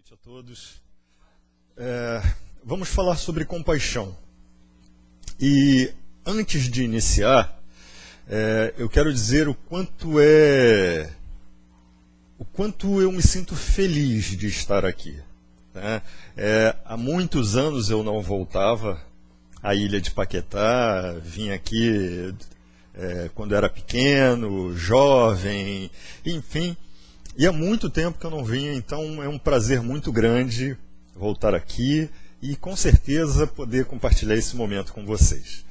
noite a todos. Vamos falar sobre compaixão. E antes de iniciar, eu quero dizer o quanto eu me sinto feliz de estar aqui. Né? Há muitos anos eu não voltava à ilha de Paquetá, vim aqui quando era pequeno, jovem, enfim. E há muito tempo que eu não vinha, então é um prazer muito grande voltar aqui e com certeza poder compartilhar esse momento com vocês.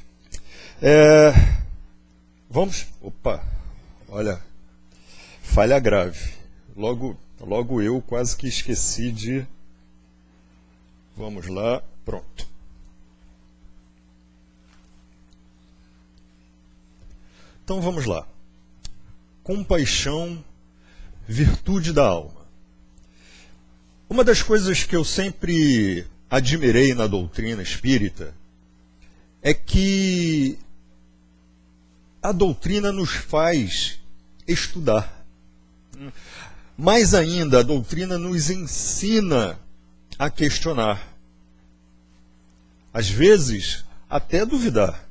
Vamos... Opa, olha, falha grave. Logo eu quase que esqueci de... Vamos lá, pronto. Então vamos lá. Compaixão, virtude da alma. Uma das coisas que eu sempre admirei na doutrina espírita é que a doutrina nos faz estudar. Mais ainda, a doutrina nos ensina a questionar. Às vezes, até duvidar.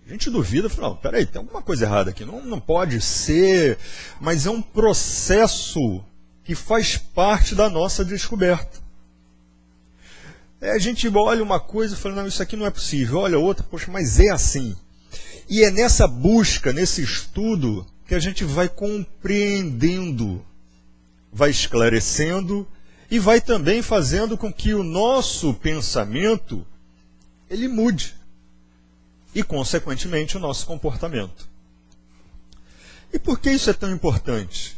A gente duvida, fala, não, peraí, tem alguma coisa errada aqui, não pode ser, mas é um processo que faz parte da nossa descoberta. A gente olha uma coisa e fala, não, isso aqui não é possível, olha outra, poxa, mas é assim. E é nessa busca, nesse estudo, que a gente vai compreendendo, vai esclarecendo e vai também fazendo com que o nosso pensamento, ele mude. E, consequentemente, o nosso comportamento. E por que isso é tão importante?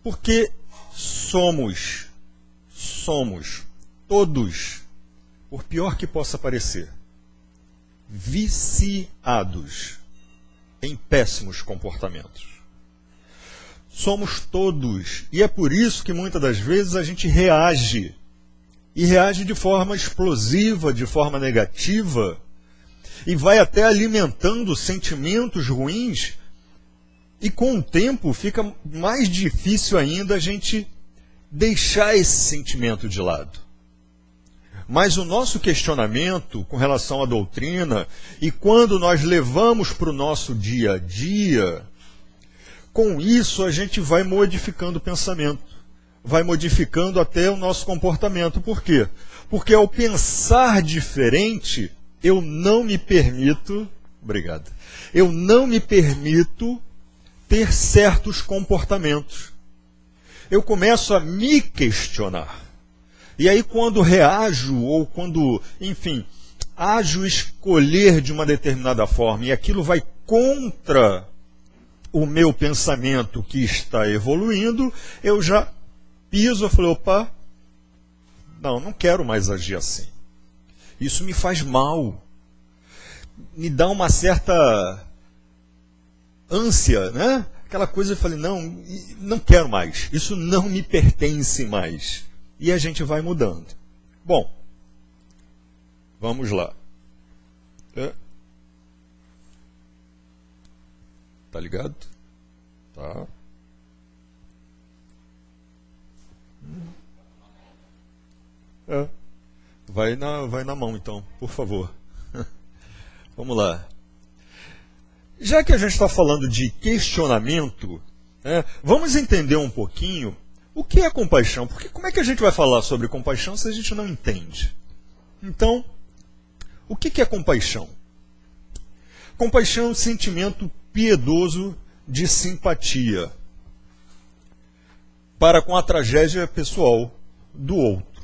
Porque somos todos, por pior que possa parecer, viciados em péssimos comportamentos. Somos todos, e é por isso que muitas das vezes a gente reage, e reage de forma explosiva, de forma negativa, e vai até alimentando sentimentos ruins, e com o tempo fica mais difícil ainda a gente deixar esse sentimento de lado. Mas o nosso questionamento com relação à doutrina, e quando nós levamos para o nosso dia a dia, com isso a gente vai modificando o pensamento, vai modificando até o nosso comportamento. Por quê? Porque ao pensar diferente, eu não me permito ter certos comportamentos. Eu começo a me questionar. E aí quando reajo, ou quando, enfim, ajo escolher de uma determinada forma, e aquilo vai contra o meu pensamento que está evoluindo, eu já piso, eu falo, opa, não quero mais agir assim. Isso me faz mal, me dá uma certa ânsia, né? Aquela coisa, eu falei, não quero mais, isso não me pertence mais. E a gente vai mudando. Bom, vamos lá. Tá ligado? Tá. Vai na mão, então, por favor. Vamos lá. Já que a gente está falando de questionamento, vamos entender um pouquinho o que é compaixão. Porque como é que a gente vai falar sobre compaixão se a gente não entende? Então, o que é compaixão? Compaixão é um sentimento piedoso de simpatia para com a tragédia pessoal do outro,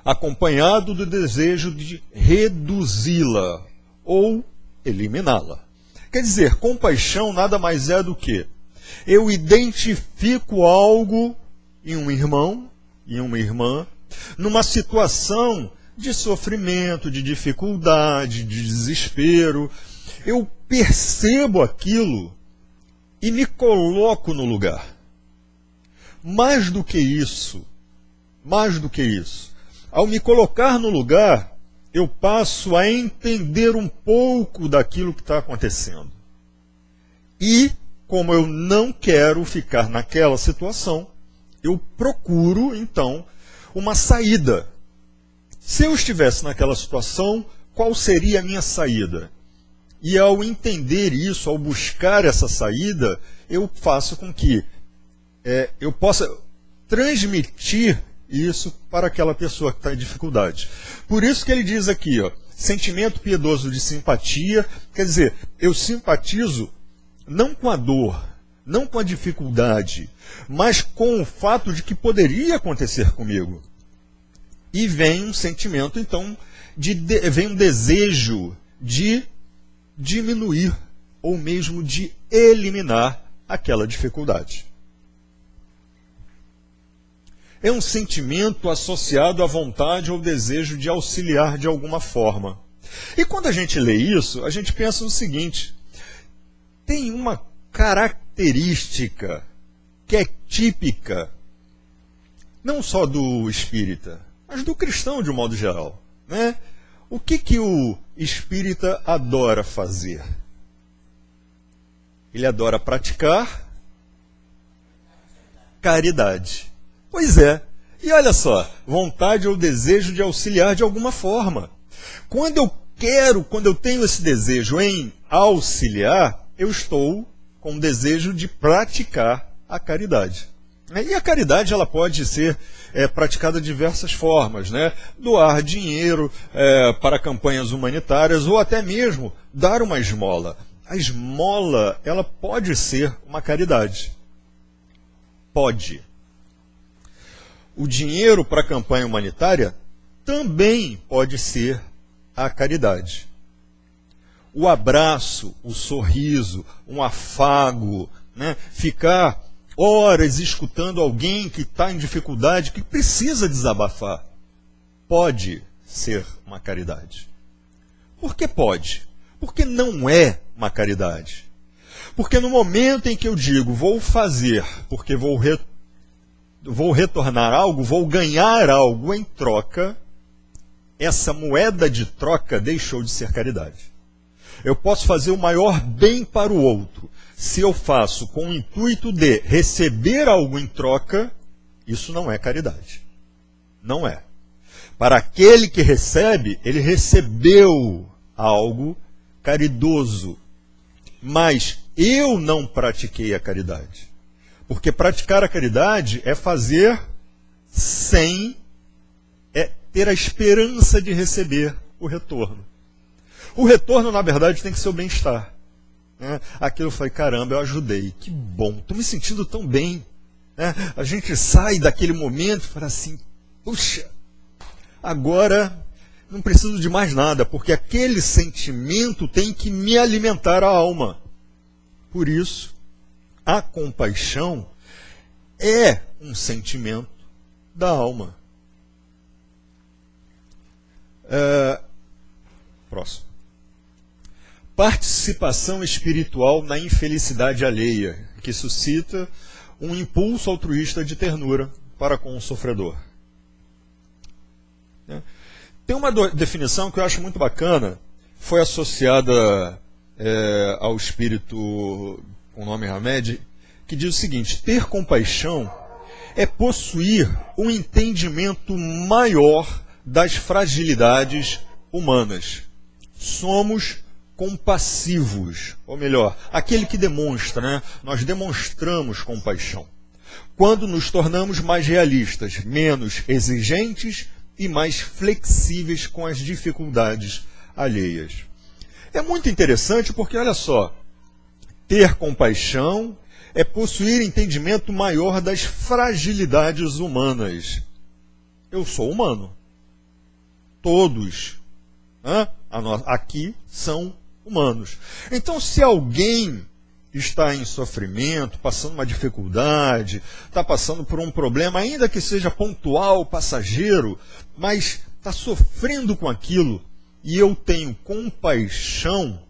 acompanhado do desejo de reduzi-la ou eliminá-la. Quer dizer, compaixão nada mais é do que eu identifico algo em um irmão, em uma irmã, numa situação de sofrimento, de dificuldade, de desespero. Eu percebo aquilo e me coloco no lugar. Mais do que isso, ao me colocar no lugar, eu passo a entender um pouco daquilo que está acontecendo. E, como eu não quero ficar naquela situação, eu procuro, então, uma saída. Se eu estivesse naquela situação, qual seria a minha saída? E ao entender isso, ao buscar essa saída, eu faço com que eu possa transmitir isso para aquela pessoa que está em dificuldade. Por isso que ele diz aqui, ó, sentimento piedoso de simpatia, quer dizer, eu simpatizo não com a dor, não com a dificuldade, mas com o fato de que poderia acontecer comigo. E vem um sentimento, então, vem um desejo de diminuir ou mesmo de eliminar aquela dificuldade. É um sentimento associado à vontade ou desejo de auxiliar de alguma forma. E quando a gente lê isso, a gente pensa no seguinte: tem uma característica que é típica, não só do espírita, mas do cristão de um modo geral, né? O que o espírita adora fazer? Ele adora praticar caridade. Pois é. E olha só, vontade ou desejo de auxiliar de alguma forma. Quando eu tenho esse desejo em auxiliar, eu estou com o desejo de praticar a caridade. E a caridade ela pode ser praticada de diversas formas, né? Doar dinheiro para campanhas humanitárias ou até mesmo dar uma esmola. A esmola ela pode ser uma caridade. Pode. O dinheiro para a campanha humanitária também pode ser a caridade. O abraço, o sorriso, um afago, né? Ficar horas escutando alguém que está em dificuldade, que precisa desabafar, pode ser uma caridade. Por que pode? Porque não é uma caridade. Porque no momento em que eu digo vou fazer, porque vou retornar algo, vou ganhar algo em troca, essa moeda de troca deixou de ser caridade. Eu posso fazer o maior bem para o outro. Se eu faço com o intuito de receber algo em troca, isso não é caridade. Não é. Para aquele que recebe, ele recebeu algo caridoso. Mas eu não pratiquei a caridade. Porque praticar a caridade é fazer sem ter a esperança de receber o retorno. O retorno, na verdade, tem que ser o bem-estar. Aquilo eu falei, caramba, eu ajudei, que bom, estou me sentindo tão bem. A gente sai daquele momento e fala assim, puxa, agora não preciso de mais nada, porque aquele sentimento tem que me alimentar a alma. Por isso, a compaixão é um sentimento da alma. Próximo. Participação espiritual na infelicidade alheia, que suscita um impulso altruísta de ternura para com o sofredor. Tem uma definição que eu acho muito bacana, foi associada ao espírito com o nome Hamed, que diz o seguinte: ter compaixão é possuir um entendimento maior das fragilidades humanas. Somos compassivos, ou melhor, aquele que demonstra, né? Nós demonstramos compaixão. Quando nos tornamos mais realistas, menos exigentes e mais flexíveis com as dificuldades alheias. É muito interessante porque, olha só, ter compaixão é possuir entendimento maior das fragilidades humanas. Eu sou humano. Todos aqui são humanos. Então, se alguém está em sofrimento, passando uma dificuldade, está passando por um problema, ainda que seja pontual, passageiro, mas está sofrendo com aquilo, e eu tenho compaixão,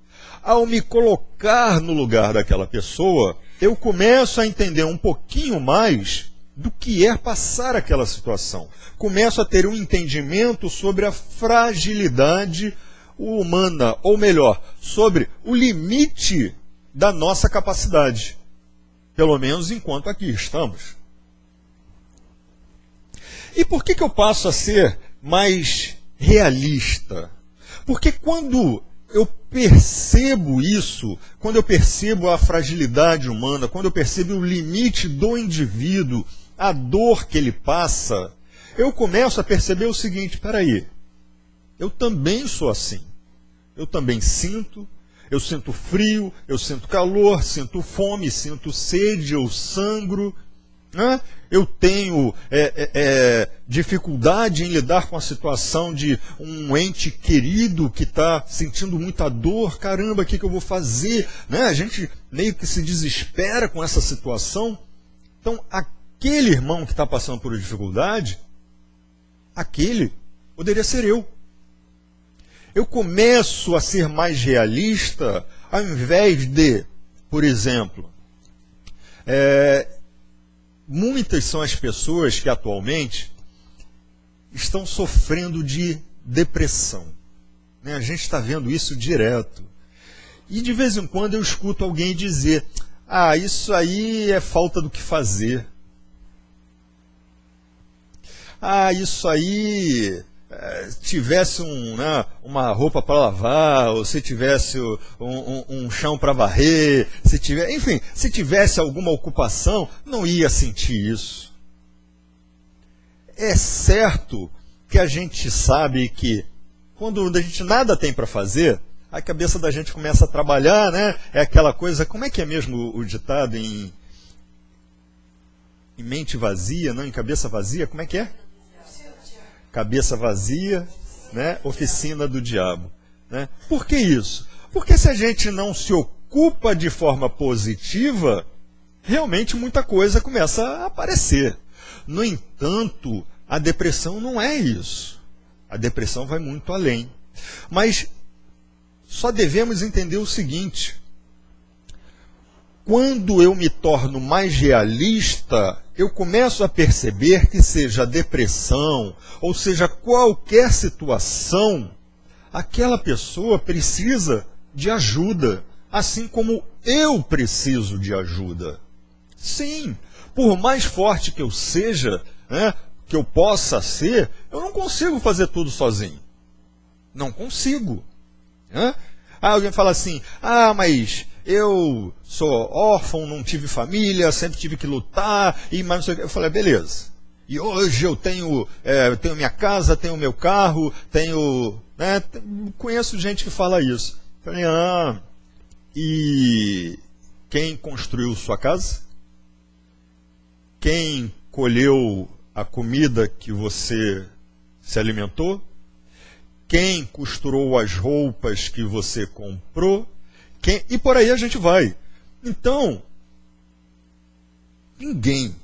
ao me colocar no lugar daquela pessoa, eu começo a entender um pouquinho mais do que é passar aquela situação. Começo a ter um entendimento sobre a fragilidade humana, ou melhor, sobre o limite da nossa capacidade, pelo menos enquanto aqui estamos. E por que eu passo a ser mais realista? Porque quando eu percebo isso, quando eu percebo a fragilidade humana, quando eu percebo o limite do indivíduo, a dor que ele passa, eu começo a perceber o seguinte: peraí, eu também sou assim. Eu também sinto, eu sinto frio, eu sinto calor, sinto fome, sinto sede, eu sangro. Né? Eu tenho dificuldade em lidar com a situação de um ente querido que está sentindo muita dor. Caramba, o que eu vou fazer? Né? A gente meio que se desespera com essa situação. Então, aquele irmão que está passando por dificuldade, aquele poderia ser eu. Eu começo a ser mais realista, ao invés de, por exemplo, muitas são as pessoas que atualmente estão sofrendo de depressão. Né? A gente está vendo isso direto. E de vez em quando eu escuto alguém dizer: ah, isso aí é falta do que fazer. Ah, isso aí, tivesse uma roupa para lavar, ou se tivesse um chão para varrer, se tivesse alguma ocupação, não ia sentir isso. É certo que a gente sabe que quando a gente nada tem para fazer, a cabeça da gente começa a trabalhar, né? É aquela coisa, como é que é mesmo o ditado em mente vazia, não em cabeça vazia? Como é que é? Cabeça vazia, né? Oficina do diabo. Né? Por que isso? Porque se a gente não se ocupa de forma positiva, realmente muita coisa começa a aparecer. No entanto, a depressão não é isso. A depressão vai muito além. Mas só devemos entender o seguinte: quando eu me torno mais realista, eu começo a perceber que, seja a depressão, ou seja qualquer situação, aquela pessoa precisa de ajuda, assim como eu preciso de ajuda. Sim, por mais forte que eu seja, né, que eu possa ser, eu não consigo fazer tudo sozinho. Não consigo. Né? Alguém fala assim: ah, mas eu sou órfão, não tive família, sempre tive que lutar, e mais não sei o que. Eu falei: beleza. E hoje eu tenho minha casa, tenho meu carro, tenho... Né, conheço gente que fala isso. Eu falei: e quem construiu sua casa? Quem colheu a comida que você se alimentou? Quem costurou as roupas que você comprou? E por aí a gente vai. Então, ninguém.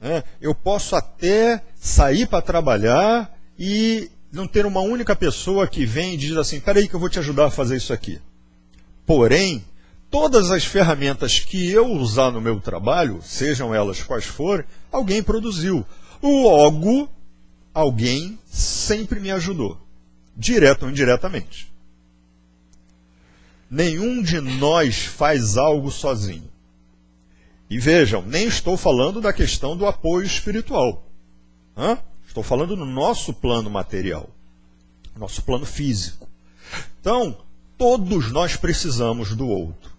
Né? Eu posso até sair para trabalhar e não ter uma única pessoa que vem e diz assim: peraí que eu vou te ajudar a fazer isso aqui. Porém, todas as ferramentas que eu usar no meu trabalho, sejam elas quais forem, alguém produziu. Logo, alguém sempre me ajudou, direto ou indiretamente. Nenhum de nós faz algo sozinho. E vejam, nem estou falando da questão do apoio espiritual. Estou falando no nosso plano material, nosso plano físico. Então, todos nós precisamos do outro.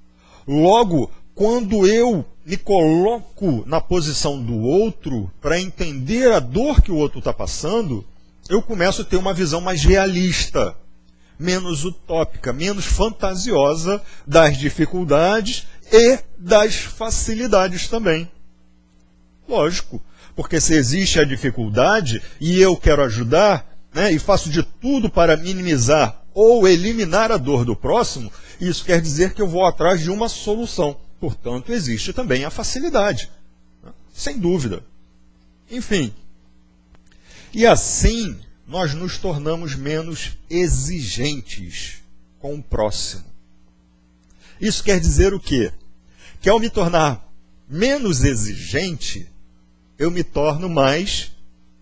Logo, quando eu me coloco na posição do outro para entender a dor que o outro está passando, eu começo a ter uma visão mais realista, menos utópica, menos fantasiosa das dificuldades e das facilidades também. Lógico, porque se existe a dificuldade e eu quero ajudar, né, e faço de tudo para minimizar ou eliminar a dor do próximo, isso quer dizer que eu vou atrás de uma solução. Portanto, existe também a facilidade, né? Sem dúvida. Enfim, e assim nós nos tornamos menos exigentes com o próximo. Isso quer dizer o quê? Que ao me tornar menos exigente, eu me torno mais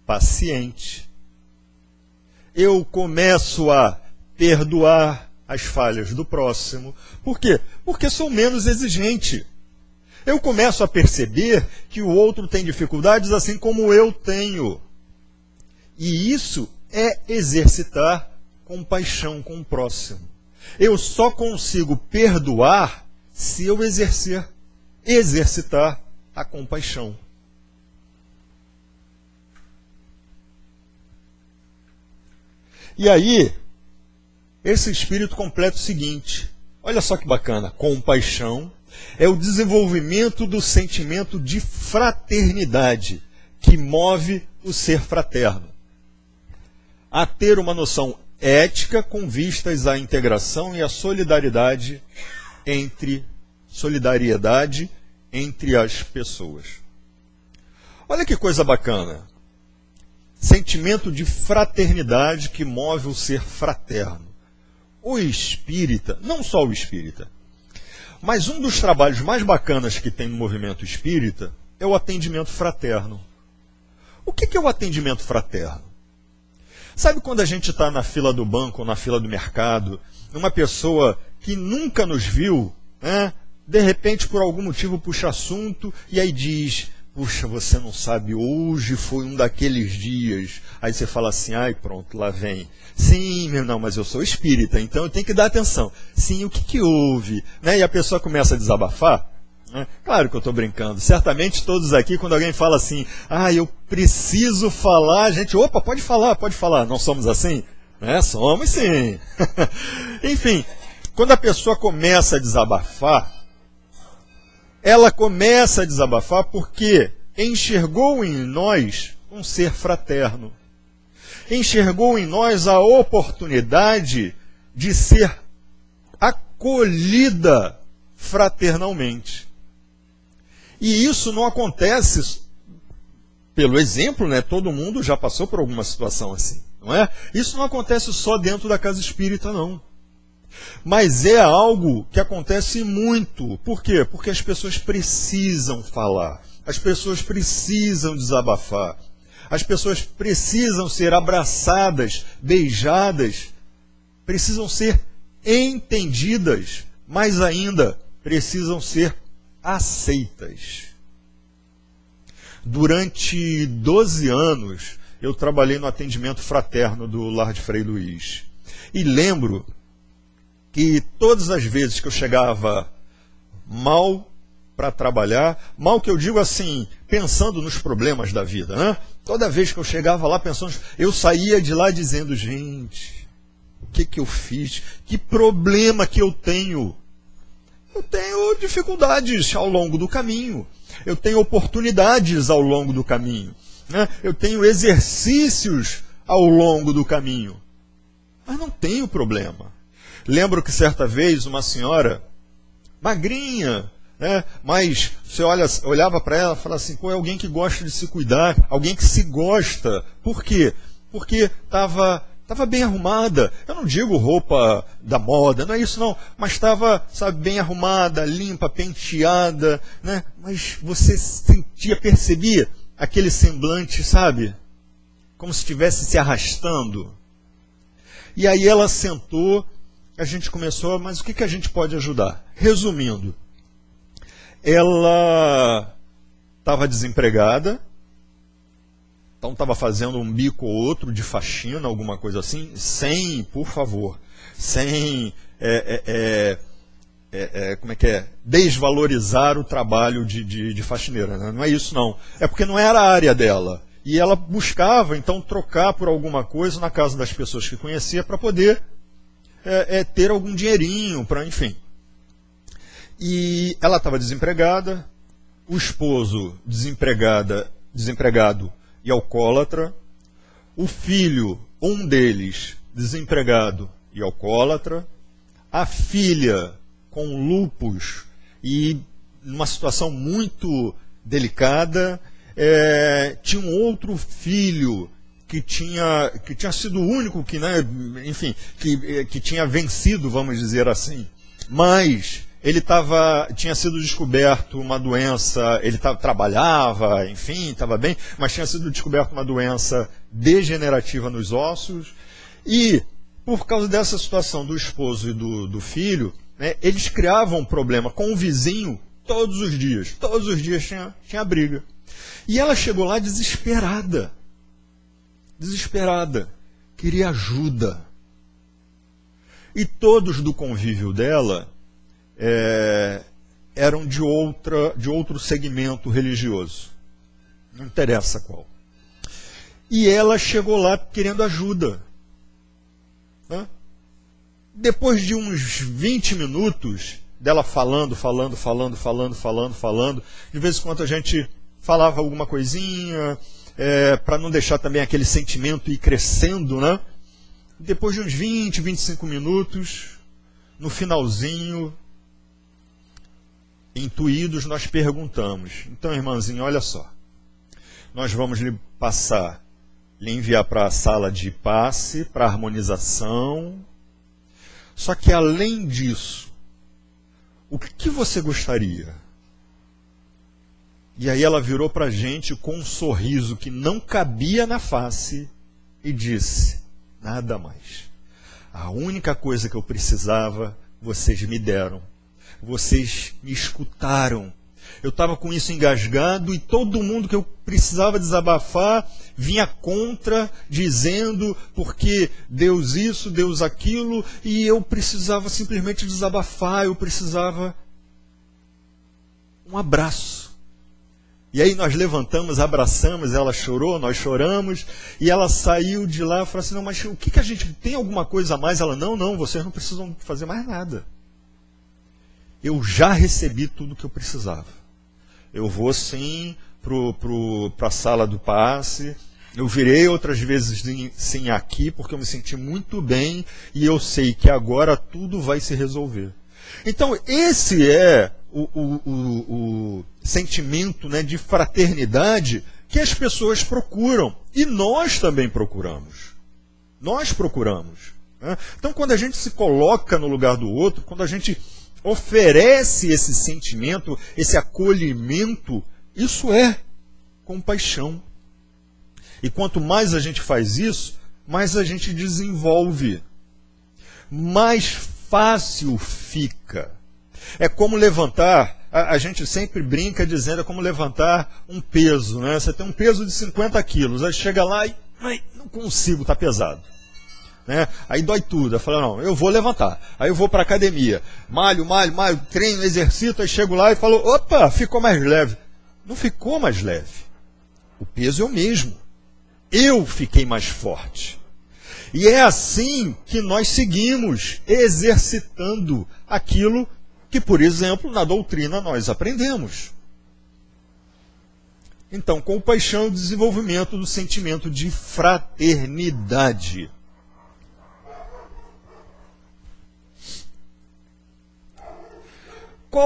paciente. Eu começo a perdoar as falhas do próximo. Por quê? Porque sou menos exigente. Eu começo a perceber que o outro tem dificuldades assim como eu tenho. E isso é exercitar compaixão com o próximo. Eu só consigo perdoar se eu exercitar a compaixão. E aí, esse espírito completa o seguinte, olha só que bacana, compaixão é o desenvolvimento do sentimento de fraternidade que move o ser fraterno a ter uma noção ética com vistas à integração e à solidariedade entre as pessoas. Olha que coisa bacana. Sentimento de fraternidade que move o ser fraterno. O espírita, não só o espírita, mas um dos trabalhos mais bacanas que tem no movimento espírita é o atendimento fraterno. O que é o atendimento fraterno? Sabe quando a gente está na fila do banco ou na fila do mercado, uma pessoa que nunca nos viu, né, de repente por algum motivo puxa assunto e aí diz, puxa, você não sabe, hoje foi um daqueles dias. Aí você fala assim, ai pronto, lá vem. Sim, não, mas eu sou espírita, então eu tenho que dar atenção. Sim, o que houve? Né? E a pessoa começa a desabafar. Né? Claro que eu estou brincando. Certamente todos aqui, quando alguém fala assim, eu preciso falar, a gente, opa, pode falar. Não somos assim? Né? Somos sim. Enfim, quando a pessoa começa a desabafar, ela começa a desabafar porque enxergou em nós um ser fraterno. Enxergou em nós a oportunidade de ser acolhida fraternalmente. E isso não acontece pelo exemplo, né? Todo mundo já passou por alguma situação assim, não é? Isso não acontece só dentro da casa espírita, não. Mas é algo que acontece muito. Por quê? Porque as pessoas precisam falar. As pessoas precisam desabafar. As pessoas precisam ser abraçadas, beijadas. Precisam ser entendidas. Mais ainda, precisam ser aceitas. Durante 12 anos, eu trabalhei no atendimento fraterno do Lar de Frei Luiz. E lembro que todas as vezes que eu chegava mal para trabalhar, mal que eu digo assim, pensando nos problemas da vida, né? Toda vez que eu chegava lá pensando, eu saía de lá dizendo, gente, o que eu fiz? Que problema que eu tenho? Eu tenho dificuldades ao longo do caminho. Eu tenho oportunidades ao longo do caminho. Né? Eu tenho exercícios ao longo do caminho. Mas não tenho problema. Lembro que certa vez uma senhora, magrinha, né? Mas você olhava para ela e falava assim, pô, é alguém que gosta de se cuidar, alguém que se gosta. Por quê? Porque estava bem arrumada. Eu não digo roupa da moda, não é isso não. Mas estava, sabe, bem arrumada, limpa, penteada, né? Mas você sentia, percebia aquele semblante, sabe? Como se estivesse se arrastando. E aí ela sentou, a gente começou, mas o que a gente pode ajudar? Resumindo, ela estava desempregada, então estava fazendo um bico ou outro de faxina, alguma coisa assim, sem, por favor, sem, como é que é? Desvalorizar o trabalho de faxineira, né? Não é isso não, é porque não era a área dela. E ela buscava, então, trocar por alguma coisa na casa das pessoas que conhecia para poder ter algum dinheirinho, para, enfim. E ela estava desempregada, o esposo desempregado e alcoólatra, o filho, um deles, desempregado e alcoólatra, a filha com lúpus e numa situação muito delicada, tinha um outro filho que tinha sido o único que, né, enfim, que tinha vencido, vamos dizer assim, mas ele tinha sido descoberto uma doença, ele trabalhava, enfim, estava bem, mas tinha sido descoberto uma doença degenerativa nos ossos, e por causa dessa situação do esposo e do filho, né, eles criavam um problema com o vizinho, Todos os dias tinha briga. E ela chegou lá desesperada. Desesperada. Queria ajuda. E todos do convívio dela eram de outro segmento religioso. Não interessa qual. E ela chegou lá querendo ajuda. Depois de uns 20 minutos dela falando, de vez em quando a gente falava alguma coisinha, para não deixar também aquele sentimento ir crescendo, né? Depois de uns 20, 25 minutos, no finalzinho, intuídos, nós perguntamos: então, irmãzinha, olha só, nós vamos lhe enviar para a sala de passe, para harmonização. Só que além disso, o que você gostaria? E aí ela virou para a gente com um sorriso que não cabia na face e disse: nada mais. A única coisa que eu precisava, vocês me deram. Vocês me escutaram. Eu estava com isso engasgado e todo mundo que eu precisava desabafar vinha contra, dizendo porque Deus isso, Deus aquilo, e eu precisava simplesmente desabafar, eu precisava um abraço. E aí nós levantamos, abraçamos, ela chorou, nós choramos, e ela saiu de lá e falou assim: não, mas o que a gente tem alguma coisa a mais? Ela: não, vocês não precisam fazer mais nada. Eu já recebi tudo que eu precisava. Eu vou sim para a sala do passe. Eu virei outras vezes sim aqui, porque eu me senti muito bem e eu sei que agora tudo vai se resolver. Então, esse é o sentimento, né, de fraternidade que as pessoas procuram. E nós também procuramos. Nós procuramos. Né? Então, quando a gente se coloca no lugar do outro, quando a gente oferece esse sentimento, esse acolhimento, isso é compaixão. E quanto mais a gente faz isso, mais a gente desenvolve. Mais fácil fica. É como levantar, a gente sempre brinca dizendo, é como levantar um peso, né? Você tem um peso de 50 quilos, aí chega lá e não consigo, está pesado. Né? Aí dói tudo. Eu falo: não, eu vou levantar. Aí eu vou para a academia, malho, treino, exercito, aí chego lá e falo: opa, ficou mais leve. Não ficou mais leve. O peso é o mesmo. Eu fiquei mais forte. E é assim que nós seguimos exercitando aquilo que, por exemplo, na doutrina nós aprendemos. Então, compaixão é o desenvolvimento do sentimento de fraternidade.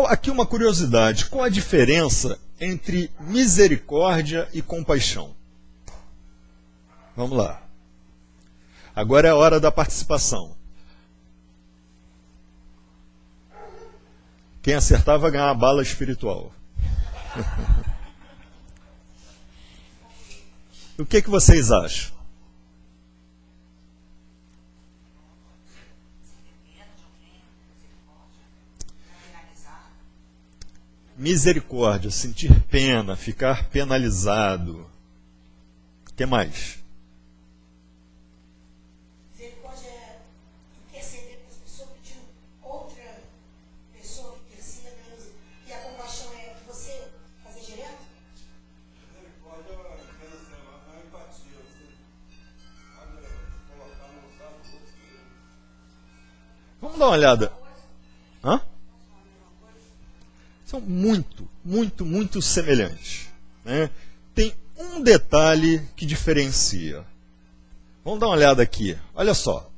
Aqui uma curiosidade: qual a diferença entre misericórdia e compaixão? Vamos lá. Agora é a hora da participação. Quem acertar vai ganhar uma bala espiritual. O que vocês acham? Misericórdia, sentir pena, ficar penalizado. O que mais? Misericórdia é interceder para as pessoas, pedindo outra pessoa que interceda. E a compaixão é você fazer direto? Misericórdia é a empatia. Você pode colocar no lugar do outro. Vamos dar uma olhada. Hã? São muito semelhantes. Né? Tem um detalhe que diferencia. Vamos dar uma olhada aqui. Olha só.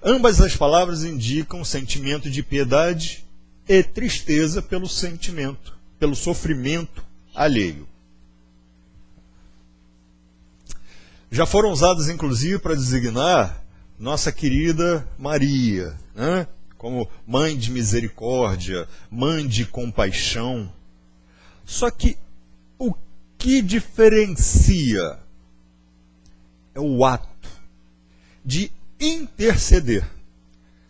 Ambas as palavras indicam um sentimento de piedade e tristeza pelo sofrimento alheio. Já foram usadas, inclusive, para designar nossa querida Maria, né? Como mãe de misericórdia, mãe de compaixão. Só que o que diferencia é o ato de interceder,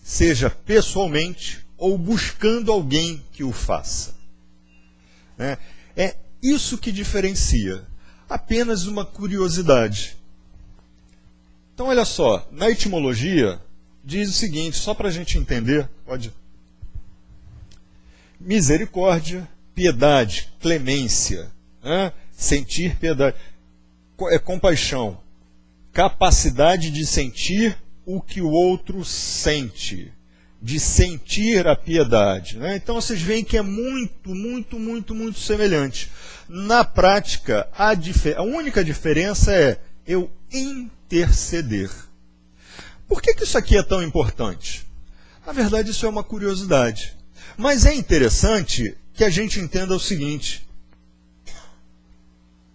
seja pessoalmente ou buscando alguém que o faça. né? É isso que diferencia. Apenas uma curiosidade. Então, olha só, na etimologia, diz o seguinte, só para a gente entender, pode... Misericórdia, piedade, clemência, né? Sentir piedade, compaixão, capacidade de sentir o que o outro sente, de sentir a piedade, né? Então vocês veem que é muito semelhante. Na prática, a única diferença é eu interceder. Por que isso aqui é tão importante? Na verdade, isso é uma curiosidade. Mas é interessante que a gente entenda o seguinte.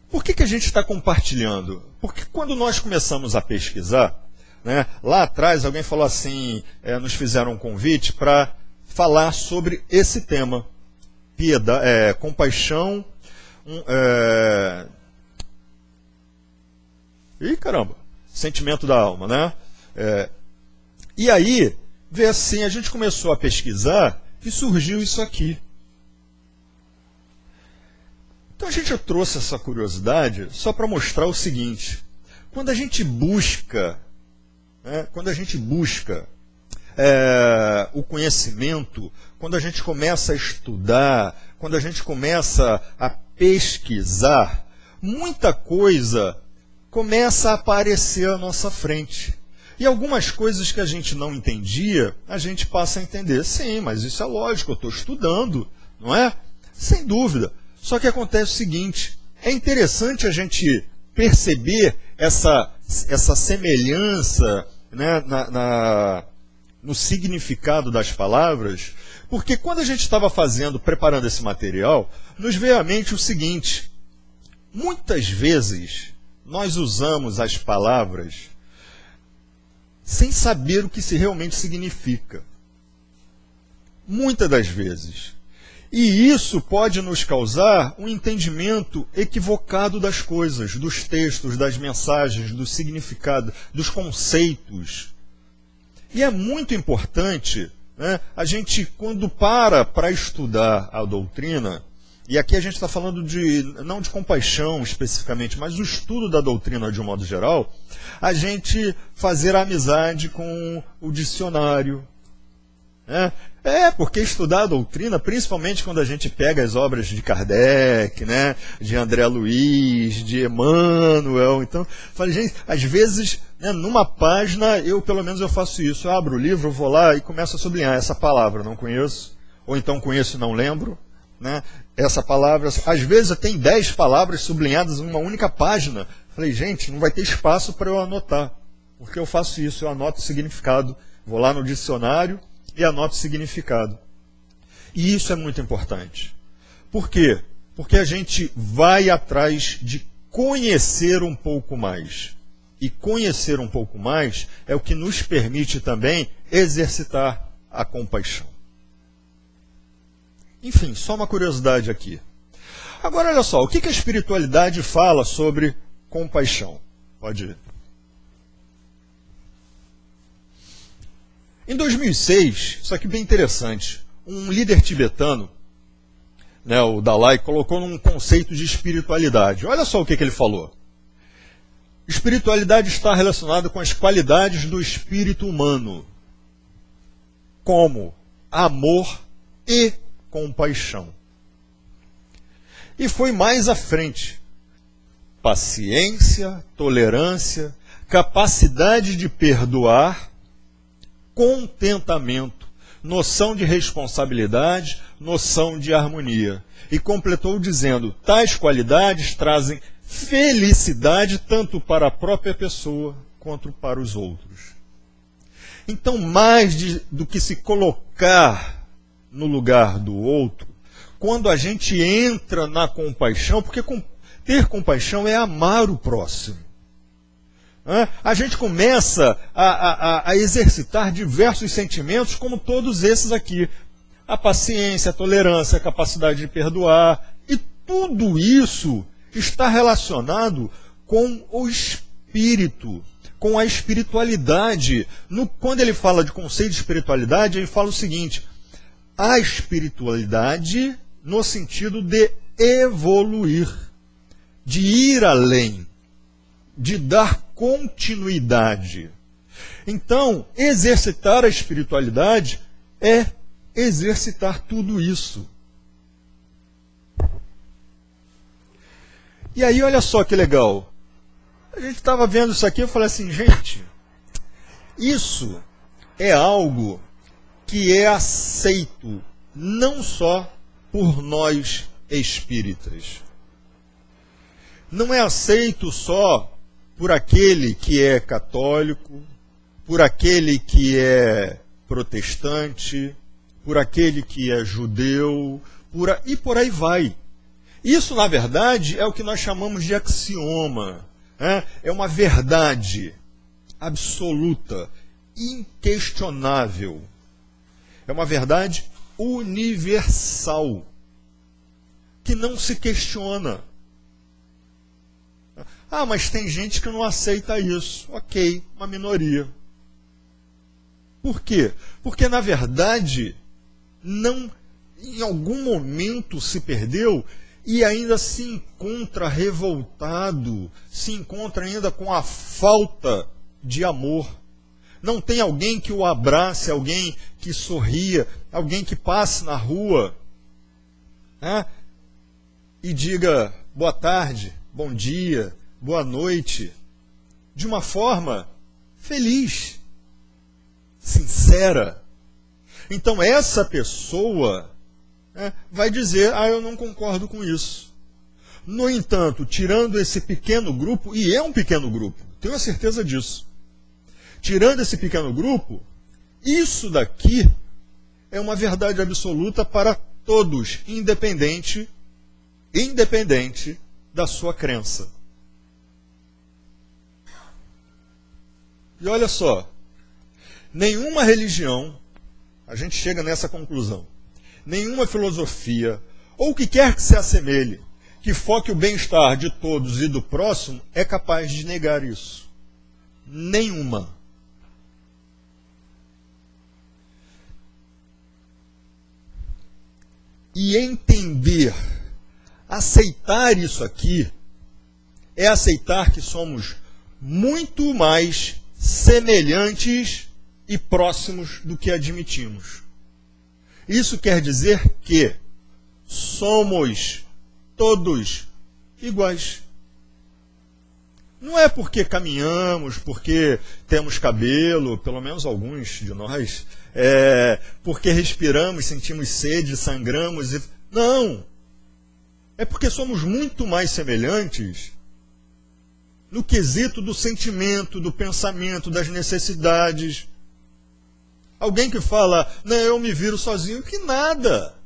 Por que a gente está compartilhando? Porque quando nós começamos a pesquisar, né, lá atrás alguém falou assim, nos fizeram um convite para falar sobre esse tema. Compaixão. Ih, caramba! Sentimento da alma, né? E aí, vê assim, a gente começou a pesquisar e surgiu isso aqui. Então a gente trouxe essa curiosidade só para mostrar o seguinte. Quando a gente busca, o conhecimento, quando a gente começa a estudar, quando a gente começa a pesquisar, muita coisa começa a aparecer à nossa frente. E algumas coisas que a gente não entendia, a gente passa a entender. Sim, mas isso é lógico, eu estou estudando, não é? Sem dúvida. Só que acontece o seguinte, é interessante a gente perceber essa semelhança, né, no significado das palavras, porque quando a gente estava preparando esse material, nos veio à mente o seguinte, muitas vezes nós usamos as palavras sem saber o que realmente significa. Muitas das vezes. E isso pode nos causar um entendimento equivocado das coisas, dos textos, das mensagens, do significado, dos conceitos. E é muito importante, né, a gente, quando para estudar a doutrina, e aqui a gente está falando não de compaixão especificamente, mas o estudo da doutrina de um modo geral, a gente fazer amizade com o dicionário. Né? Porque estudar a doutrina, principalmente quando a gente pega as obras de Kardec, né, de André Luiz, de Emmanuel, então, gente, às vezes, né, numa página, pelo menos eu faço isso, eu abro o livro, vou lá e começo a sublinhar essa palavra, não conheço, ou então conheço e não lembro, né? Essa palavra, às vezes tem 10 palavras sublinhadas em uma única página. Falei, gente, não vai ter espaço para eu anotar. Porque eu faço isso, eu anoto o significado. Vou lá no dicionário e anoto o significado. E isso é muito importante. Por quê? Porque a gente vai atrás de conhecer um pouco mais. E conhecer um pouco mais é o que nos permite também exercitar a compaixão. Enfim, só uma curiosidade aqui. Agora, olha só, o que a espiritualidade fala sobre compaixão? Pode ir. Em 2006, isso aqui é bem interessante, um líder tibetano, né, o Dalai, colocou num conceito de espiritualidade. Olha só o que ele falou. Espiritualidade está relacionada com as qualidades do espírito humano, como amor e compaixão. E foi mais à frente. Paciência, tolerância, capacidade de perdoar, contentamento, noção de responsabilidade, noção de harmonia. E completou dizendo, tais qualidades trazem felicidade tanto para a própria pessoa quanto para os outros. Então, mais do que se colocar no lugar do outro, quando a gente entra na compaixão, porque ter compaixão é amar o próximo. A gente começa a exercitar diversos sentimentos, como todos esses aqui. A paciência, a tolerância, a capacidade de perdoar. E tudo isso está relacionado com o espírito, com a espiritualidade. Quando ele fala de conceito de espiritualidade, ele fala o seguinte: a espiritualidade no sentido de evoluir, de ir além, de dar continuidade. Então, exercitar a espiritualidade é exercitar tudo isso. E aí, olha só que legal. A gente estava vendo isso aqui, eu falei assim, gente, isso é algo que é aceito não só por nós espíritas. Não é aceito só por aquele que é católico, por aquele que é protestante, por aquele que é judeu, e por aí vai. Isso, na verdade, é o que nós chamamos de axioma. É uma verdade absoluta, inquestionável. É uma verdade universal, que não se questiona. Ah, mas tem gente que não aceita isso. Ok, uma minoria. Por quê? Porque, na verdade, não, em algum momento se perdeu e ainda se encontra revoltado, se encontra ainda com a falta de amor. Não tem alguém que o abrace, alguém que sorria, alguém que passe na rua, né, e diga boa tarde, bom dia, boa noite, de uma forma feliz, sincera. Então essa pessoa vai dizer, eu não concordo com isso. No entanto, tirando esse pequeno grupo, e é um pequeno grupo, tenho a certeza disso, tirando esse pequeno grupo, isso daqui é uma verdade absoluta para todos, independente da sua crença. E olha só, nenhuma religião, a gente chega nessa conclusão, nenhuma filosofia, ou o que quer que se assemelhe, que foque o bem-estar de todos e do próximo, é capaz de negar isso. Nenhuma. E entender, aceitar isso aqui, é aceitar que somos muito mais semelhantes e próximos do que admitimos. Isso quer dizer que somos todos iguais. Não é porque caminhamos, porque temos cabelo, pelo menos alguns de nós, porque respiramos, sentimos sede, sangramos. Não! É porque somos muito mais semelhantes no quesito do sentimento, do pensamento, das necessidades. Alguém que fala, não, eu me viro sozinho, que nada.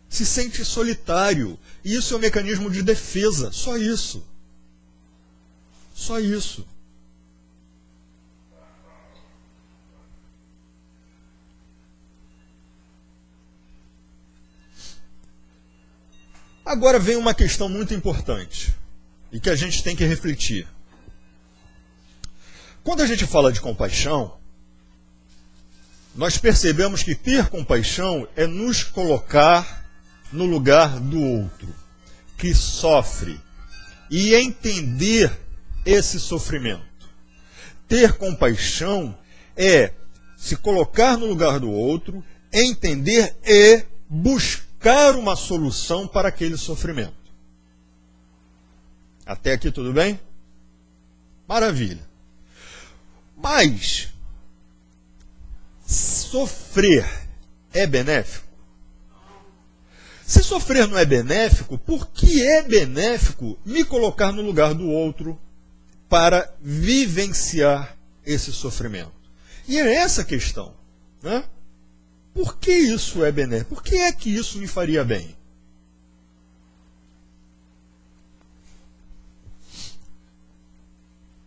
Se sente solitário. E isso é um mecanismo de defesa. Só isso. Só isso. Agora vem uma questão muito importante e que a gente tem que refletir. Quando a gente fala de compaixão, nós percebemos que ter compaixão é nos colocar no lugar do outro, que sofre, e entender esse sofrimento. Ter compaixão é se colocar no lugar do outro, entender e buscar uma solução para aquele sofrimento. Até aqui tudo bem? Maravilha. Mas sofrer é benéfico? Se sofrer não é benéfico, por que é benéfico me colocar no lugar do outro para vivenciar esse sofrimento? E é essa a questão, né? Por que isso é benéfico? Por que é que isso me faria bem?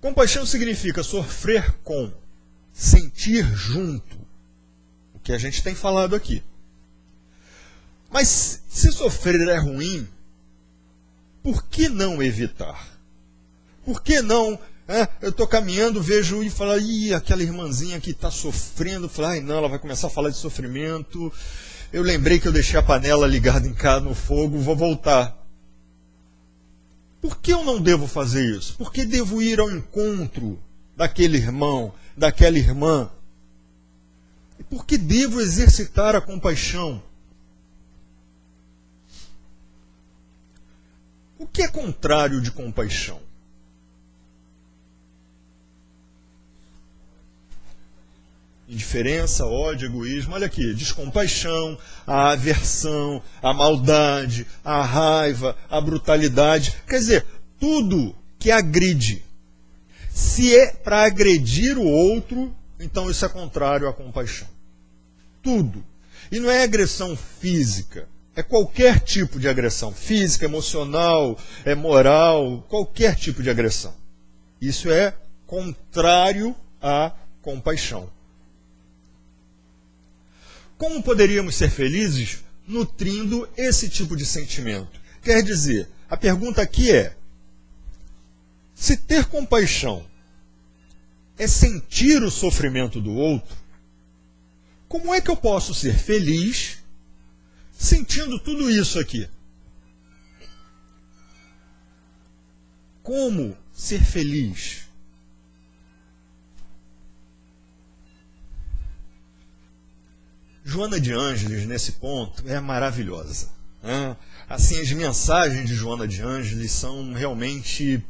Compaixão significa sofrer com, sentir junto, o que a gente tem falado aqui. Mas se sofrer é ruim, por que não evitar? Por que não? Eu estou caminhando, vejo e falo, aquela irmãzinha que está sofrendo, falo, não, ela vai começar a falar de sofrimento, eu lembrei que eu deixei a panela ligada em casa no fogo, vou voltar. Por que eu não devo fazer isso? Por que devo ir ao encontro daquele irmão, daquela irmã? E por que devo exercitar a compaixão? O que é contrário de compaixão? Indiferença, ódio, egoísmo. Olha aqui, descompaixão, a aversão, a maldade, a raiva, a brutalidade. Quer dizer, tudo que agride. Se é para agredir o outro, então isso é contrário à compaixão. Tudo. E não é agressão física. É qualquer tipo de agressão. Física, emocional, moral, qualquer tipo de agressão. Isso é contrário à compaixão. Como poderíamos ser felizes nutrindo esse tipo de sentimento? Quer dizer, a pergunta aqui é: se ter compaixão é sentir o sofrimento do outro, como é que eu posso ser feliz sentindo tudo isso aqui? Como ser feliz? Joana de Ângeles, nesse ponto, é maravilhosa. Né? Assim, as mensagens de Joana de Ângeles são realmente...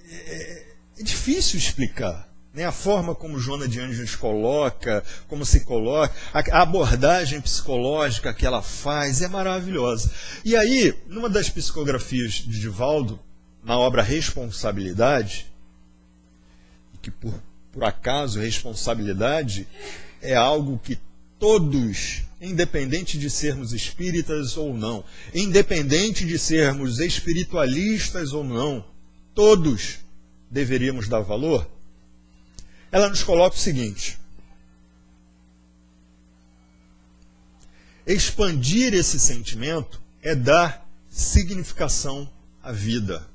É difícil explicar. Né? A forma como Joana de Ângeles coloca, como se coloca, a abordagem psicológica que ela faz é maravilhosa. E aí, numa das psicografias de Divaldo, na obra Responsabilidade, que por acaso responsabilidade é algo que todos, independente de sermos espíritas ou não, independente de sermos espiritualistas ou não, todos deveríamos dar valor. Ela nos coloca o seguinte: expandir esse sentimento é dar significação à vida.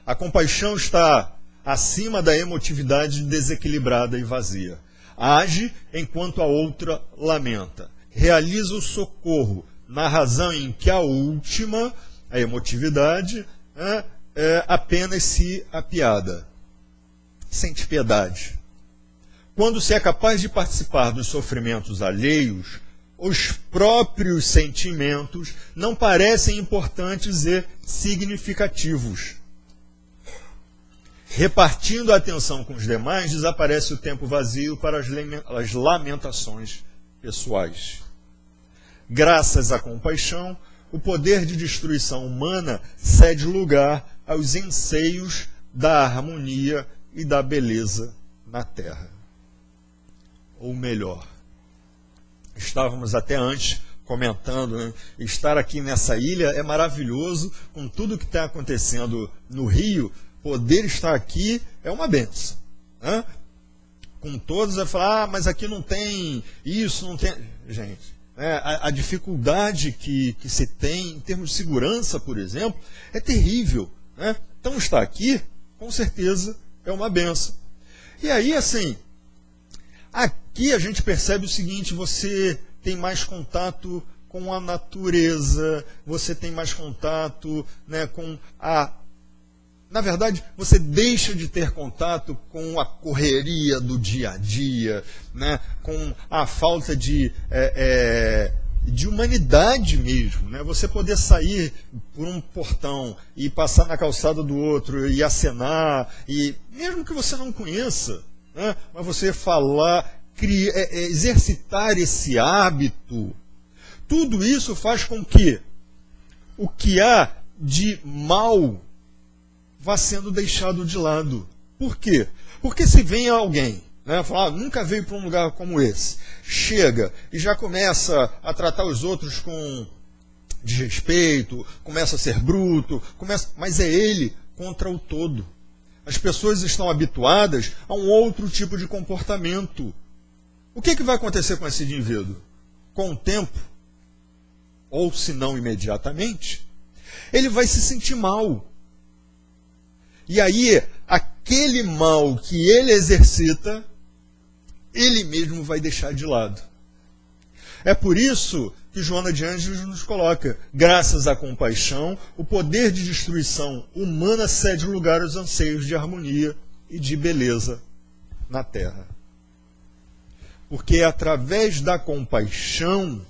A compaixão está acima da emotividade desequilibrada e vazia. Age enquanto a outra lamenta. Realiza o socorro na razão em que a última, a emotividade, apenas se apiada. Sente piedade. Quando se é capaz de participar dos sofrimentos alheios, os próprios sentimentos não parecem importantes e significativos. Repartindo a atenção com os demais, desaparece o tempo vazio para as lamentações pessoais. Graças à compaixão, o poder de destruição humana cede lugar aos anseios da harmonia e da beleza na Terra. Ou melhor, estávamos até antes comentando, né? Estar aqui nessa ilha é maravilhoso, com tudo que está acontecendo no Rio. Poder estar aqui é uma benção. Né? Com todos, vai falar, mas aqui não tem isso, não tem... Gente, a dificuldade que se tem em termos de segurança, por exemplo, é terrível. Né? Então, estar aqui, com certeza, é uma benção. E aí, assim, aqui a gente percebe o seguinte: você tem mais contato com a natureza, você tem mais contato, né, com a... Na verdade, você deixa de ter contato com a correria do dia a dia, né? Com a falta de humanidade mesmo. Né? Você poder sair por um portão e passar na calçada do outro e acenar, e mesmo que você não conheça, né? Mas você falar, exercitar esse hábito, tudo isso faz com que o que há de mal vá sendo deixado de lado. Por quê? Porque se vem alguém, né, fala, nunca veio para um lugar como esse, chega e já começa a tratar os outros com desrespeito, começa a ser bruto, mas é ele contra o todo. As pessoas estão habituadas a um outro tipo de comportamento. O que vai acontecer com esse indivíduo? Com o tempo, ou se não imediatamente, ele vai se sentir mal. E aí, aquele mal que ele exercita, ele mesmo vai deixar de lado. É por isso que Joana de Ângeles nos coloca: graças à compaixão, o poder de destruição humana cede lugar aos anseios de harmonia e de beleza na Terra. Porque é através da compaixão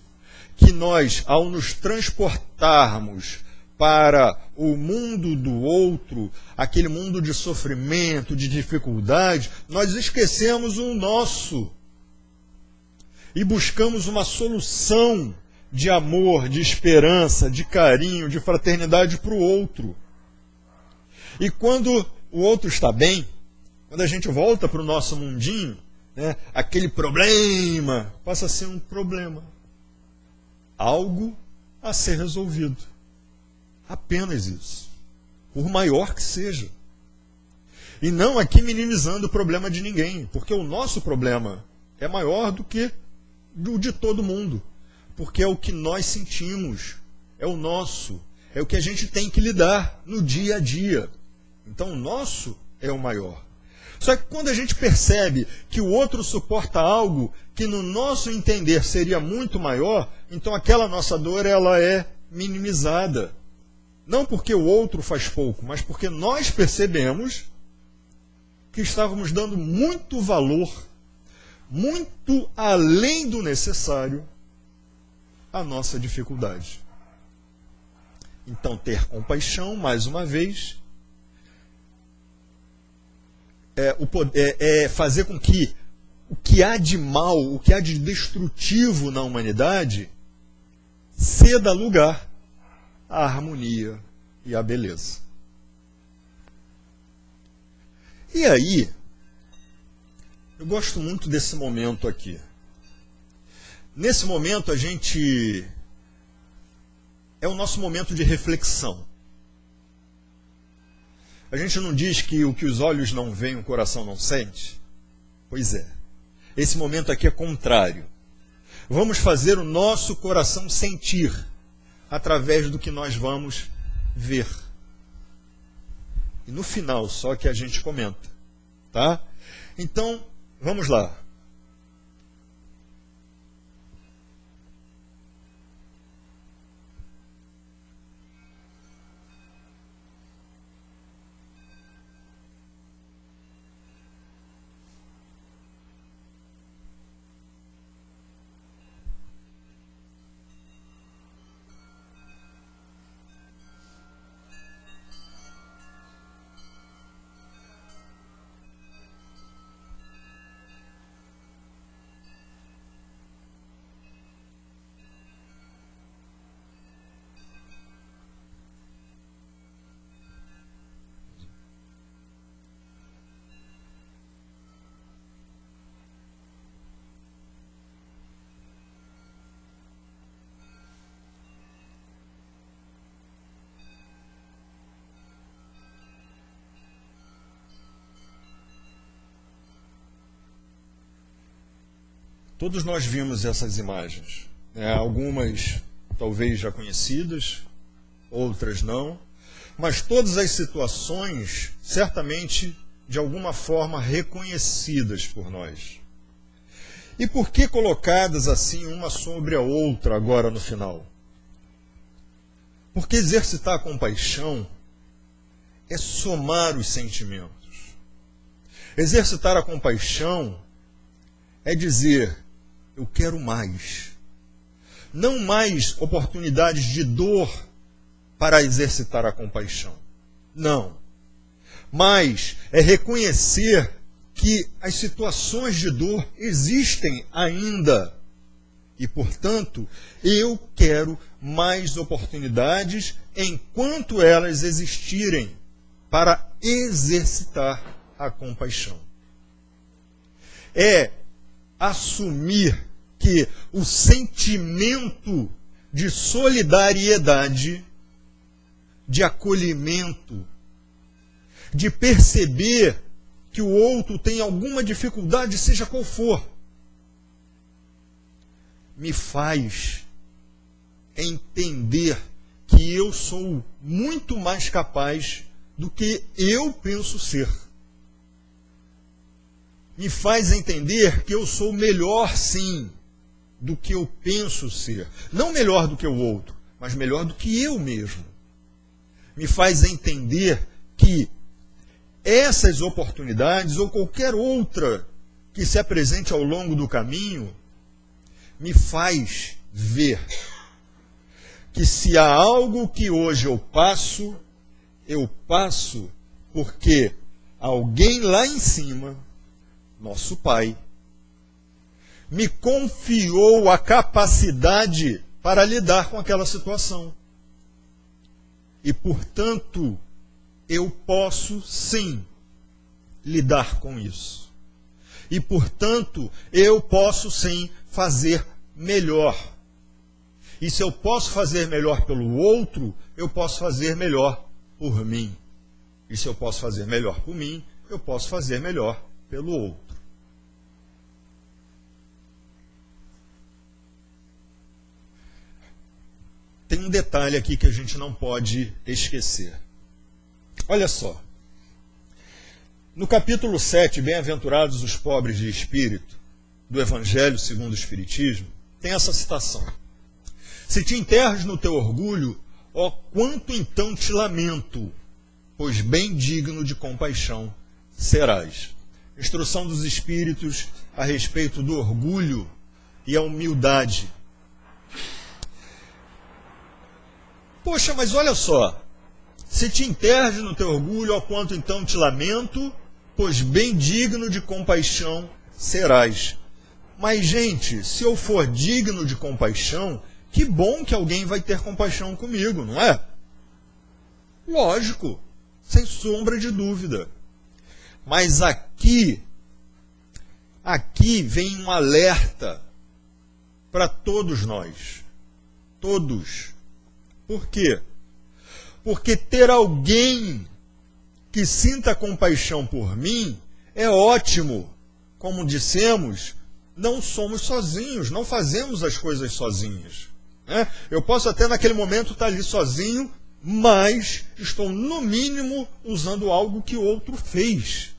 que nós, ao nos transportarmos para o mundo do outro, aquele mundo de sofrimento, de dificuldade, nós esquecemos o nosso e buscamos uma solução de amor, de esperança, de carinho, de fraternidade para o outro. E quando o outro está bem, quando a gente volta para o nosso mundinho, né, aquele problema passa a ser um problema. Algo a ser resolvido. Apenas isso. Por maior que seja. E não aqui minimizando o problema de ninguém, porque o nosso problema é maior do que o de todo mundo. Porque é o que nós sentimos, é o nosso, é o que a gente tem que lidar no dia a dia. Então o nosso é o maior. Só que quando a gente percebe que o outro suporta algo que no nosso entender seria muito maior, então aquela nossa dor ela é minimizada. Não porque o outro faz pouco, mas porque nós percebemos que estávamos dando muito valor, muito além do necessário, à nossa dificuldade. Então, ter compaixão, mais uma vez, é fazer com que o que há de mal, o que há de destrutivo na humanidade, ceda lugar à harmonia e à beleza. E aí, eu gosto muito desse momento aqui. Nesse momento a gente... é o nosso momento de reflexão. A gente não diz que o que os olhos não veem, o coração não sente? Pois é. Esse momento aqui é contrário. Vamos fazer o nosso coração sentir através do que nós vamos ver. E no final só que a gente comenta. Tá? Então, vamos lá. Todos nós vimos essas imagens. Algumas talvez já conhecidas, outras não. Mas todas as situações, certamente, de alguma forma, reconhecidas por nós. E por que colocadas assim, uma sobre a outra, agora no final? Porque exercitar a compaixão é somar os sentimentos. Exercitar a compaixão é dizer: eu quero mais. Não mais oportunidades de dor para exercitar a compaixão. Não. Mas é reconhecer que as situações de dor existem ainda. E, portanto, eu quero mais oportunidades enquanto elas existirem para exercitar a compaixão. É assumir que o sentimento de solidariedade, de acolhimento, de perceber que o outro tem alguma dificuldade, seja qual for, me faz entender que eu sou muito mais capaz do que eu penso ser. Me faz entender que eu sou melhor, sim, do que eu penso ser. Não melhor do que o outro, mas melhor do que eu mesmo. Me faz entender que essas oportunidades ou qualquer outra que se apresente ao longo do caminho me faz ver que se há algo que hoje eu passo porque alguém lá em cima, nosso Pai, me confiou a capacidade para lidar com aquela situação. E, portanto, eu posso, sim, lidar com isso. E, portanto, eu posso, sim, fazer melhor. E se eu posso fazer melhor pelo outro, eu posso fazer melhor por mim. E se eu posso fazer melhor por mim, eu posso fazer melhor pelo outro. Tem um detalhe aqui que a gente não pode esquecer. Olha só. No capítulo 7, Bem-aventurados os pobres de espírito, do Evangelho segundo o Espiritismo, tem essa citação. Se te enterras no teu orgulho, ó quanto então te lamento, pois bem digno de compaixão serás. Instrução dos Espíritos a respeito do orgulho e a humildade. Poxa, mas olha só. Se te enterras no teu orgulho, ó quanto então te lamento, pois bem digno de compaixão serás. Mas, gente, se eu for digno de compaixão, que bom que alguém vai ter compaixão comigo, não é? Lógico, sem sombra de dúvida. Mas aqui vem um alerta para todos nós. Todos. Por quê? Porque ter alguém que sinta compaixão por mim é ótimo. Como dissemos, não somos sozinhos, não fazemos as coisas sozinhos. Né? Eu posso até naquele momento estar ali sozinho, mas estou no mínimo usando algo que o outro fez.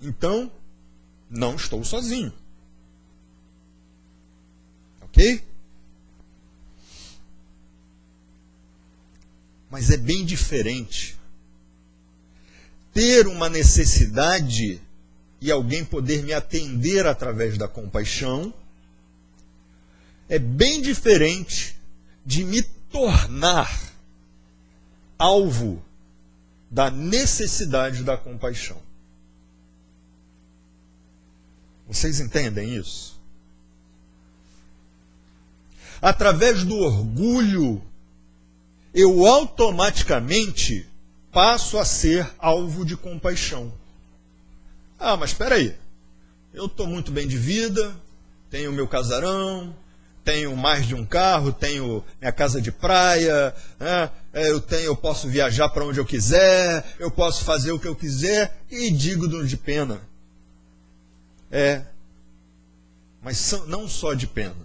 Então, não estou sozinho. Ok? Mas é bem diferente ter uma necessidade e alguém poder me atender através da compaixão. É bem diferente de me tornar alvo da necessidade da compaixão. Vocês entendem isso? Através do orgulho, eu automaticamente passo a ser alvo de compaixão. Ah, mas espera aí. Eu estou muito bem de vida, tenho meu casarão, tenho mais de um carro, tenho minha casa de praia, né? Eu posso viajar para onde eu quiser, eu posso fazer o que eu quiser e digno de pena. Mas não só de pena.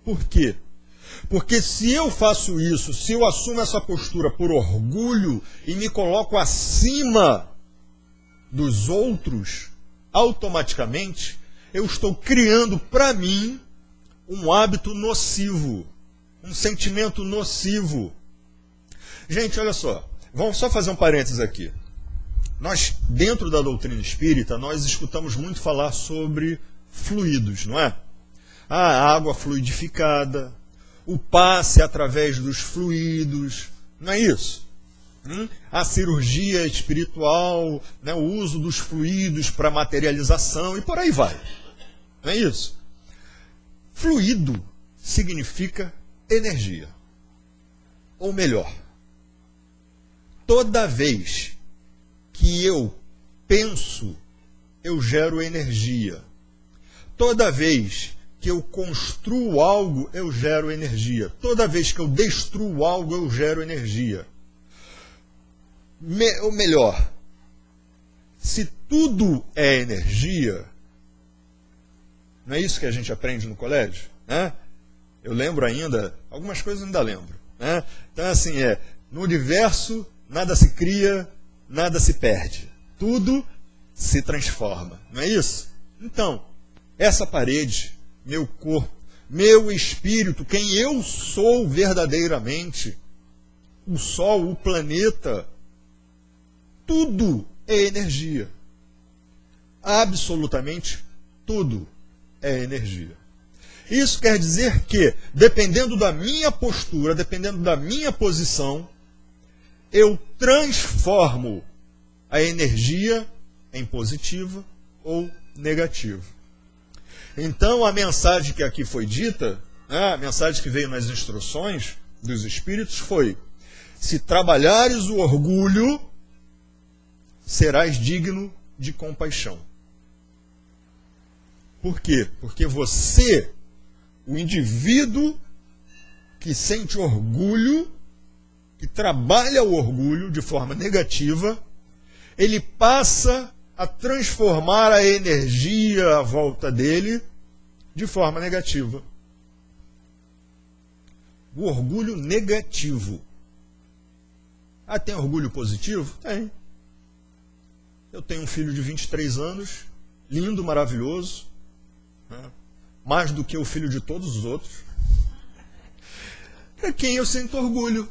Por quê? Porque se eu faço isso, se eu assumo essa postura por orgulho e me coloco acima dos outros, automaticamente eu estou criando para mim um hábito nocivo, um sentimento nocivo. Gente, olha só, vamos só fazer um parênteses aqui. Nós, dentro da doutrina espírita, nós escutamos muito falar sobre fluidos, não é? A água fluidificada, o passe através dos fluidos, não é isso? A cirurgia espiritual, né? O uso dos fluidos para materialização e por aí vai. Não é isso? Fluido significa energia. Ou melhor, toda vez que eu penso, eu gero energia. Toda vez que eu construo algo, eu gero energia. Toda vez que eu destruo algo, eu gero energia. Ou melhor, se tudo é energia, não é isso que a gente aprende no colégio? Né? Eu lembro ainda, algumas coisas eu ainda lembro. Né? Então, assim, no universo, nada se cria, nada se perde. Tudo se transforma. Não é isso? Então, essa parede, meu corpo, meu espírito, quem eu sou verdadeiramente, o Sol, o planeta, tudo é energia. Absolutamente tudo é energia. Isso quer dizer que, dependendo da minha postura, dependendo da minha posição, eu transformo a energia em positiva ou negativa. Então, a mensagem que aqui foi dita, né, a mensagem que veio nas instruções dos Espíritos foi: se trabalhares o orgulho, serás digno de compaixão. Por quê? Porque você, o indivíduo que sente orgulho, que trabalha o orgulho de forma negativa, ele passa a transformar a energia à volta dele de forma negativa. O orgulho negativo. Ah, tem orgulho positivo? Tem. Eu tenho um filho de 23 anos, lindo, maravilhoso, né? Mais do que o filho de todos os outros. É quem eu sinto orgulho.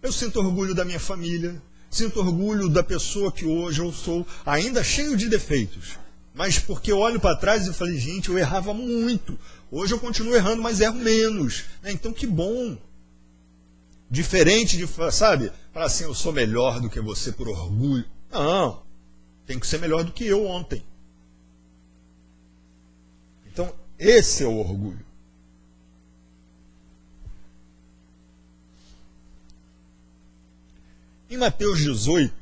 Eu sinto orgulho da minha família, sinto orgulho da pessoa que hoje eu sou, ainda cheio de defeitos. Mas porque eu olho para trás e falei, gente, eu errava muito. Hoje eu continuo errando, mas erro menos. Então que bom. Diferente de, sabe, falar assim, eu sou melhor do que você por orgulho. Não, tem que ser melhor do que eu ontem. Então, esse é o orgulho. Em Mateus 18,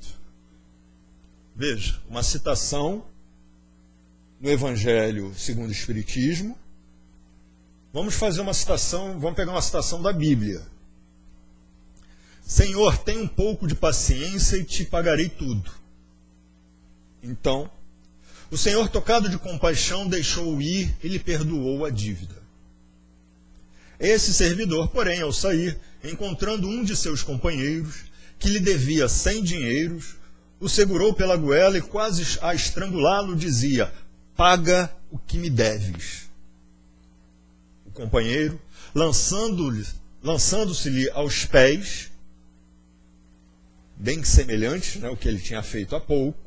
veja, uma citação no Evangelho segundo o Espiritismo. Vamos fazer uma citação, vamos pegar uma citação da Bíblia. Senhor, tenha um pouco de paciência e te pagarei tudo. Então, o Senhor, tocado de compaixão, deixou-o ir e lhe perdoou a dívida. Esse servidor, porém, ao sair, encontrando um de seus companheiros, que lhe devia 100 dinheiros, o segurou pela goela e, quase a estrangulá-lo, dizia: paga o que me deves. O companheiro, lançando-se-lhe aos pés, bem semelhante, né, ao que ele tinha feito há pouco,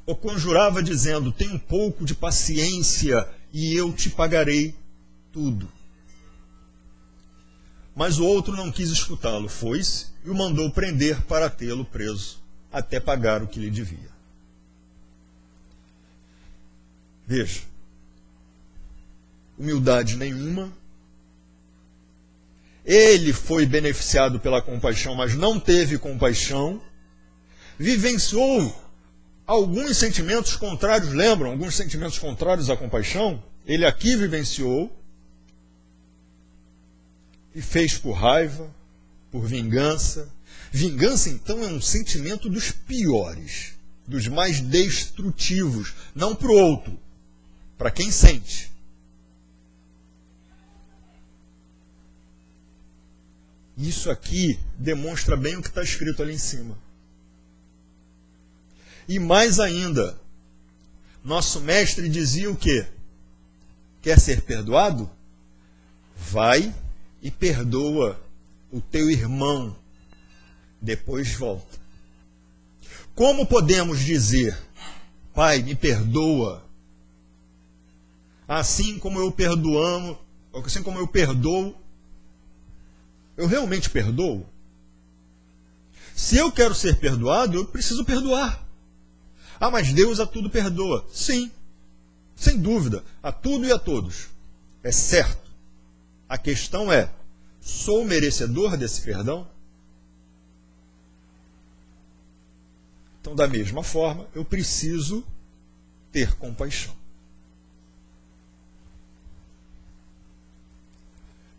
o conjurava dizendo: tem um pouco de paciência e eu te pagarei tudo. Mas o outro não quis escutá-lo, foi-se e o mandou prender para tê-lo preso, até pagar o que lhe devia. Veja, humildade nenhuma. Ele foi beneficiado pela compaixão, mas não teve compaixão. Vivenciou alguns sentimentos contrários, lembram? Alguns sentimentos contrários à compaixão. Ele aqui vivenciou. E fez por raiva, por vingança. Vingança, então, é um sentimento dos piores, dos mais destrutivos. Não para o outro, para quem sente. Isso aqui demonstra bem o que está escrito ali em cima. E mais ainda, nosso mestre dizia o quê? Quer ser perdoado? Vai e perdoa o teu irmão, depois volta. Como podemos dizer, Pai, me perdoa, assim como eu perdoo, eu realmente perdoo? Se eu quero ser perdoado, eu preciso perdoar. Ah, mas Deus a tudo perdoa. Sim, sem dúvida, a tudo e a todos. É certo. A questão é, sou merecedor desse perdão? Então, da mesma forma, eu preciso ter compaixão.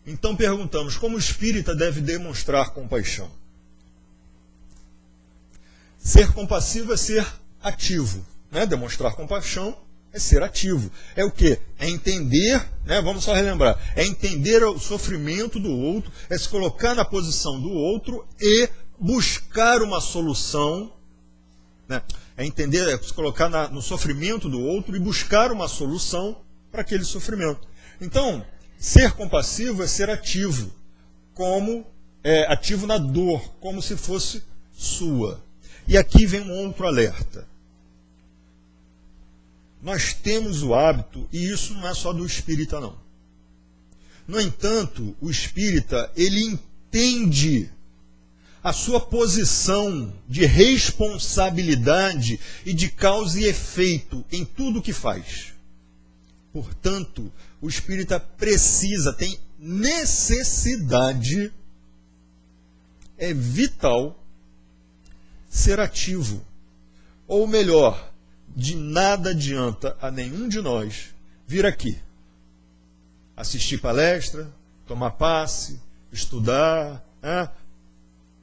Então perguntamos, como o espírita deve demonstrar compaixão? Ser compassivo é ser ativo, né? Demonstrar compaixão é ser ativo. É o quê? É entender, né? Vamos só relembrar, é entender o sofrimento do outro, é se colocar na posição do outro e buscar uma solução, né? É entender, é se colocar no sofrimento do outro e buscar uma solução para aquele sofrimento. Então, ser compassivo é ser ativo, ativo na dor, como se fosse sua. E aqui vem um outro alerta. Nós temos o hábito, e isso não é só do espírita, não. No entanto, o espírita, ele entende a sua posição de responsabilidade e de causa e efeito em tudo o que faz. Portanto, o espírita precisa, tem necessidade, é vital, ser ativo. Ou melhor, de nada adianta a nenhum de nós vir aqui, assistir palestra, tomar passe, estudar,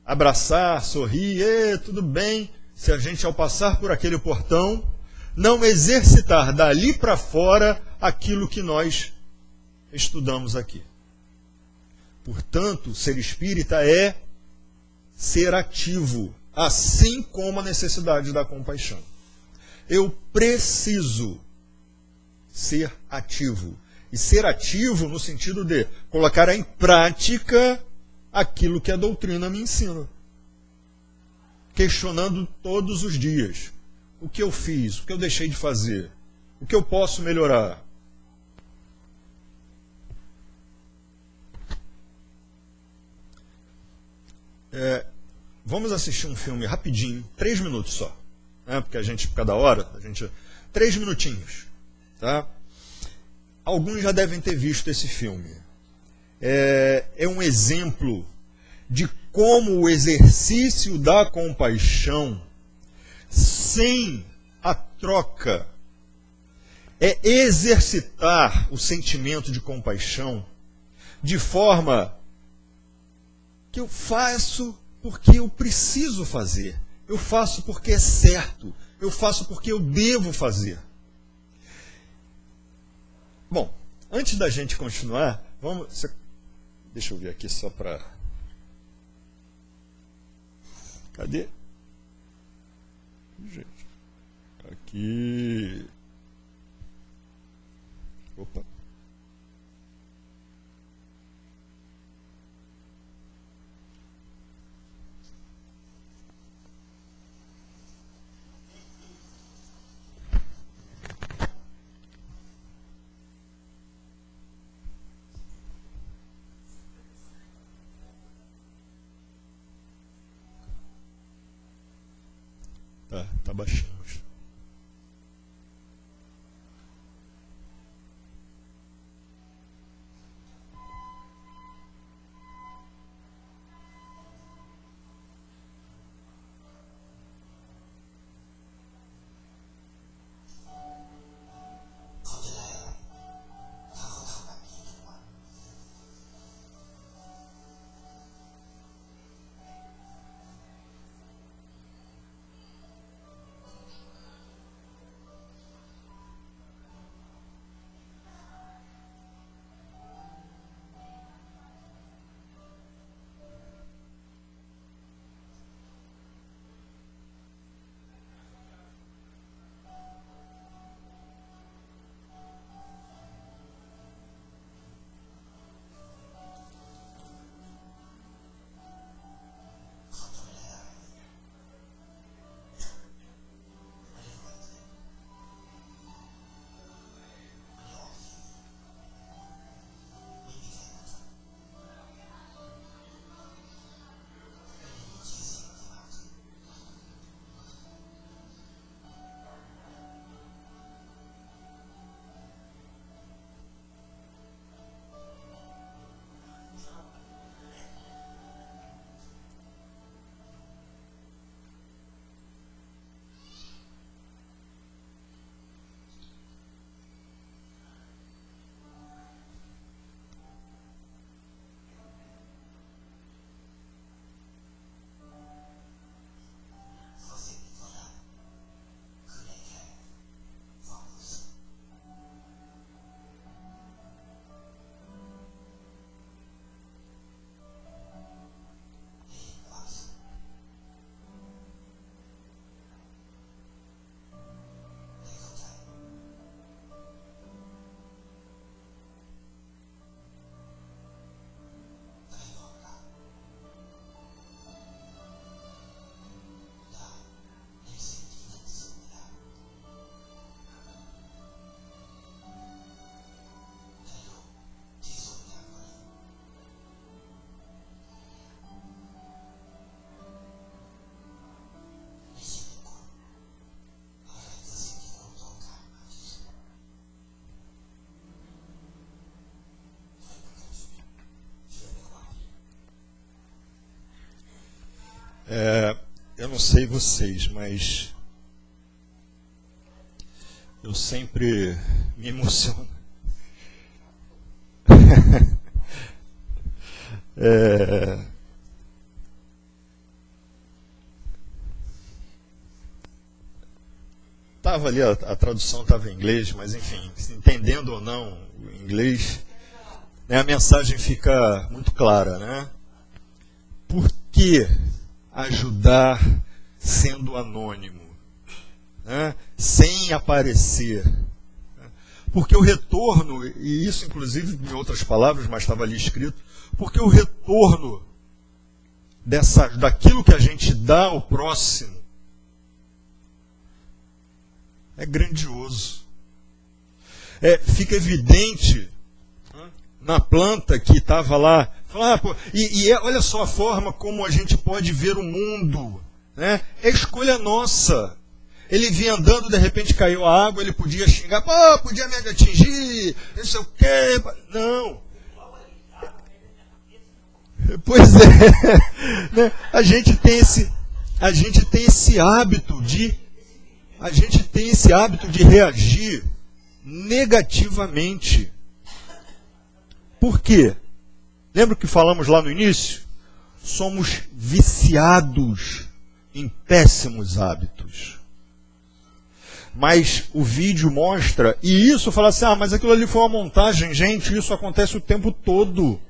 abraçar, sorrir, tudo bem, se a gente ao passar por aquele portão não exercitar dali para fora aquilo que nós estudamos aqui. Portanto, ser espírita é ser ativo, assim como a necessidade da compaixão. Eu preciso ser ativo. E ser ativo no sentido de colocar em prática aquilo que a doutrina me ensina. Questionando todos os dias. O que eu fiz, o que eu deixei de fazer, o que eu posso melhorar. Vamos assistir um filme rapidinho, 3 minutos só. Porque a gente, cada hora, 3 minutinhos. Tá? Alguns já devem ter visto esse filme. É um exemplo de como o exercício da compaixão, sem a troca, é exercitar o sentimento de compaixão de forma que eu faço porque eu preciso fazer. Eu faço porque é certo. Eu faço porque eu devo fazer. Bom, antes da gente continuar, deixa eu ver aqui só para... Cadê? Gente, aqui... Opa. Tá baixinho. Eu não sei vocês, mas eu sempre me emociono. Tava ali, a tradução estava em inglês, mas enfim, entendendo ou não o inglês, né, a mensagem fica muito clara, né? Por que ajudar sendo anônimo, né? Sem aparecer? Porque o retorno, e isso inclusive em outras palavras, mas estava ali escrito, porque o retorno daquilo que a gente dá ao próximo é grandioso. Fica evidente na planta que estava lá. Olha só a forma como a gente pode ver o mundo. Né? É escolha nossa. Ele vinha andando, de repente caiu a água, ele podia xingar, podia me atingir, não sei o quê. Não. Pois é. Né? A gente tem esse hábito de reagir negativamente. Por quê? Lembra o que falamos lá no início? Somos viciados em péssimos hábitos. Mas o vídeo mostra, e isso fala assim, mas aquilo ali foi uma montagem. Gente, isso acontece o tempo todo.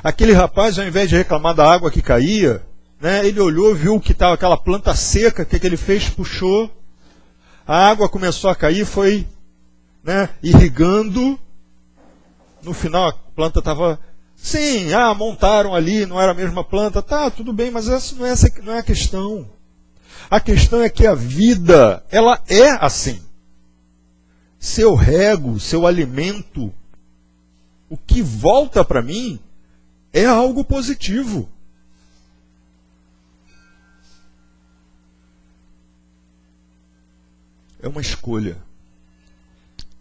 Aquele rapaz, ao invés de reclamar da água que caía, né, ele olhou, viu que estava aquela planta seca, o que ele fez? Puxou, a água começou a cair, foi, né, irrigando. No final a planta estava, sim, montaram ali, não era a mesma planta, tá, tudo bem, mas essa não é a questão. A questão é que a vida, ela é assim. Se eu rego, se eu alimento, o que volta para mim é algo positivo. É uma escolha.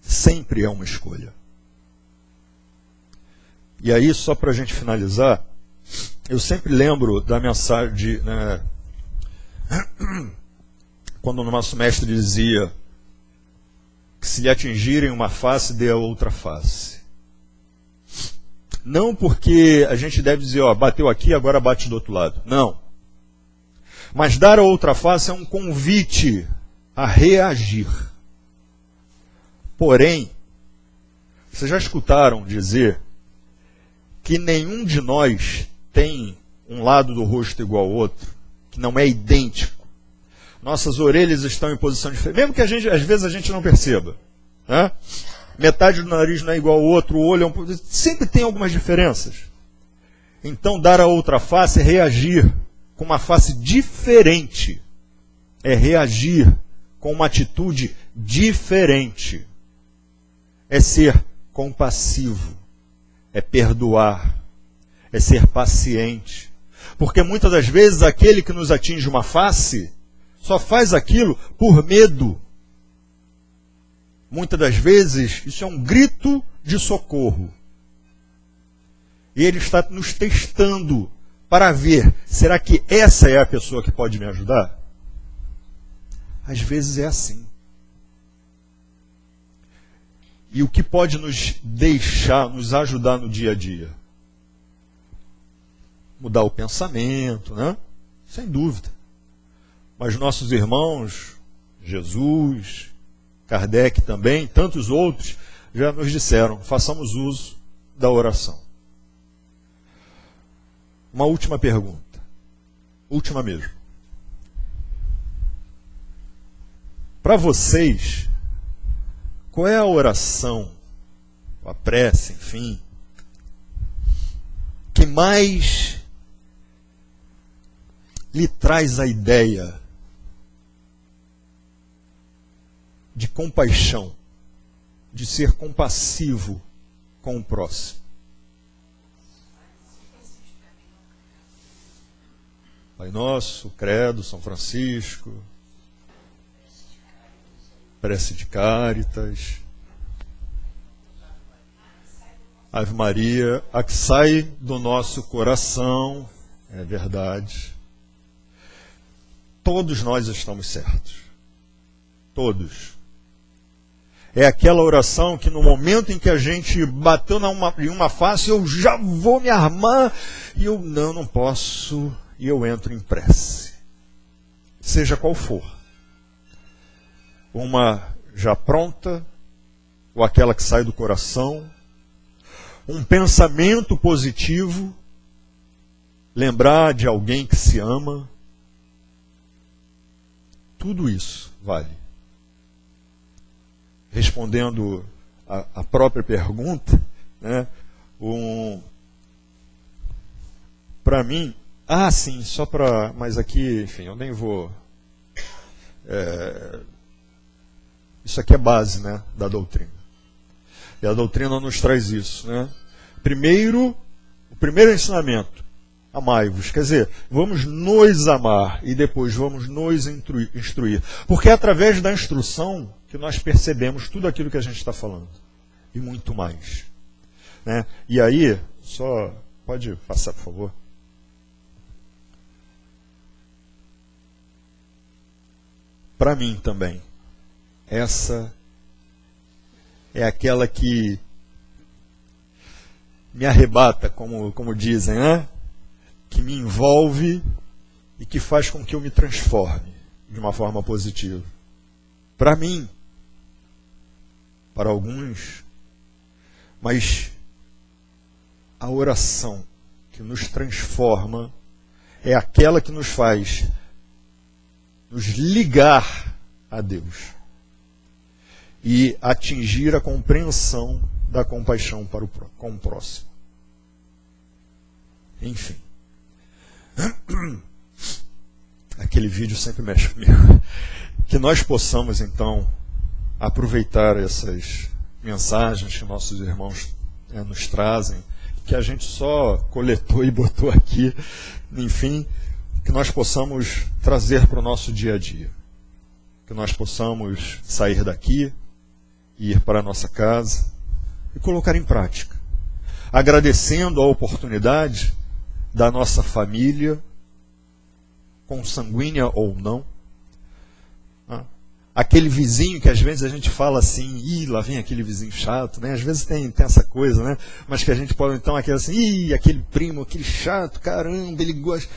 Sempre é uma escolha. E aí, só para a gente finalizar, eu sempre lembro da mensagem, né, quando o nosso mestre dizia que se lhe atingirem uma face, dê a outra face. Não porque a gente deve dizer, bateu aqui, agora bate do outro lado. Não. Mas dar a outra face é um convite a reagir. Porém, vocês já escutaram dizer que nenhum de nós tem um lado do rosto igual ao outro, que não é idêntico. Nossas orelhas estão em posição diferente, mesmo que às vezes a gente não perceba. Né? Metade do nariz não é igual ao outro, o olho sempre tem algumas diferenças. Então, dar a outra face é reagir com uma face diferente. É reagir com uma atitude diferente. É ser compassivo. É perdoar. É ser paciente. Porque muitas das vezes aquele que nos atinge uma face só faz aquilo por medo. Muitas das vezes isso é um grito de socorro. E ele está nos testando para ver, será que essa é a pessoa que pode me ajudar? Às vezes é assim. E o que pode nos deixar, nos ajudar no dia a dia? Mudar o pensamento, né? Sem dúvida. Mas nossos irmãos, Jesus, Kardec também, tantos outros, já nos disseram, façamos uso da oração. Uma última pergunta. Última mesmo. Para vocês, qual é a oração, a prece, enfim, que mais lhe traz a ideia de compaixão, de ser compassivo com o próximo? Pai Nosso, Credo, São Francisco, Prece de Cáritas, Ave Maria, a que sai do nosso coração, é verdade. Todos nós estamos certos. Todos. É aquela oração que no momento em que a gente bateu em uma face, eu já vou me armar, e eu não posso, e eu entro em prece. Seja qual for. Uma já pronta, ou aquela que sai do coração, um pensamento positivo, lembrar de alguém que se ama, tudo isso vale. Respondendo a própria pergunta, né, para mim, sim, só para, mas aqui, enfim, eu nem vou, isso aqui é base, né, da doutrina. E a doutrina nos traz isso, né? O primeiro ensinamento, amai-vos. Quer dizer, vamos nos amar e depois vamos nos instruir. Porque é através da instrução que nós percebemos tudo aquilo que a gente está falando. E muito mais. Né? E aí, só pode passar, por favor. Para mim também, essa é aquela que me arrebata, como dizem, né? Que me envolve e que faz com que eu me transforme de uma forma positiva. Para mim, para alguns, mas a oração que nos transforma é aquela que nos faz nos ligar a Deus e atingir a compreensão da compaixão com o próximo. Enfim. Aquele vídeo sempre mexe comigo. Que nós possamos, então, aproveitar essas mensagens que nossos irmãos nos trazem, que a gente só coletou e botou aqui, enfim, que nós possamos trazer para o nosso dia a dia. Que nós possamos sair daqui, ir para a nossa casa e colocar em prática, agradecendo a oportunidade da nossa família, consanguínea ou não, aquele vizinho que às vezes a gente fala assim, lá vem aquele vizinho chato, né? Às vezes tem essa coisa, né? Mas que a gente pode então aquele assim, aquele primo, aquele chato, caramba, ele gosta.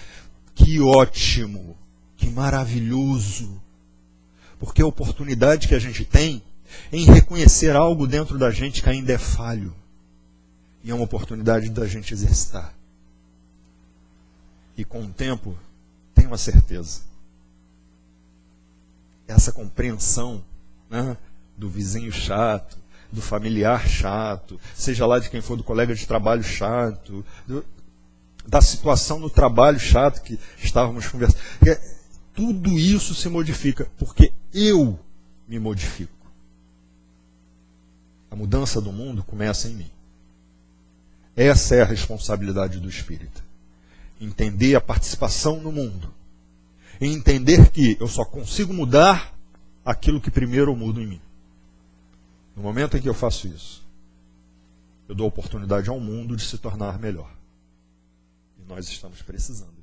Que ótimo, que maravilhoso, porque a oportunidade que a gente tem em reconhecer algo dentro da gente que ainda é falho. E é uma oportunidade da gente exercitar. E com o tempo, tenho uma certeza. Essa compreensão, né, do vizinho chato, do familiar chato, seja lá de quem for, do colega de trabalho chato, da situação no trabalho chato que estávamos conversando. Tudo isso se modifica, porque eu me modifico. A mudança do mundo começa em mim. Essa é a responsabilidade do espírita. Entender a participação no mundo. E entender que eu só consigo mudar aquilo que primeiro eu mudo em mim. No momento em que eu faço isso, eu dou oportunidade ao mundo de se tornar melhor. E nós estamos precisando.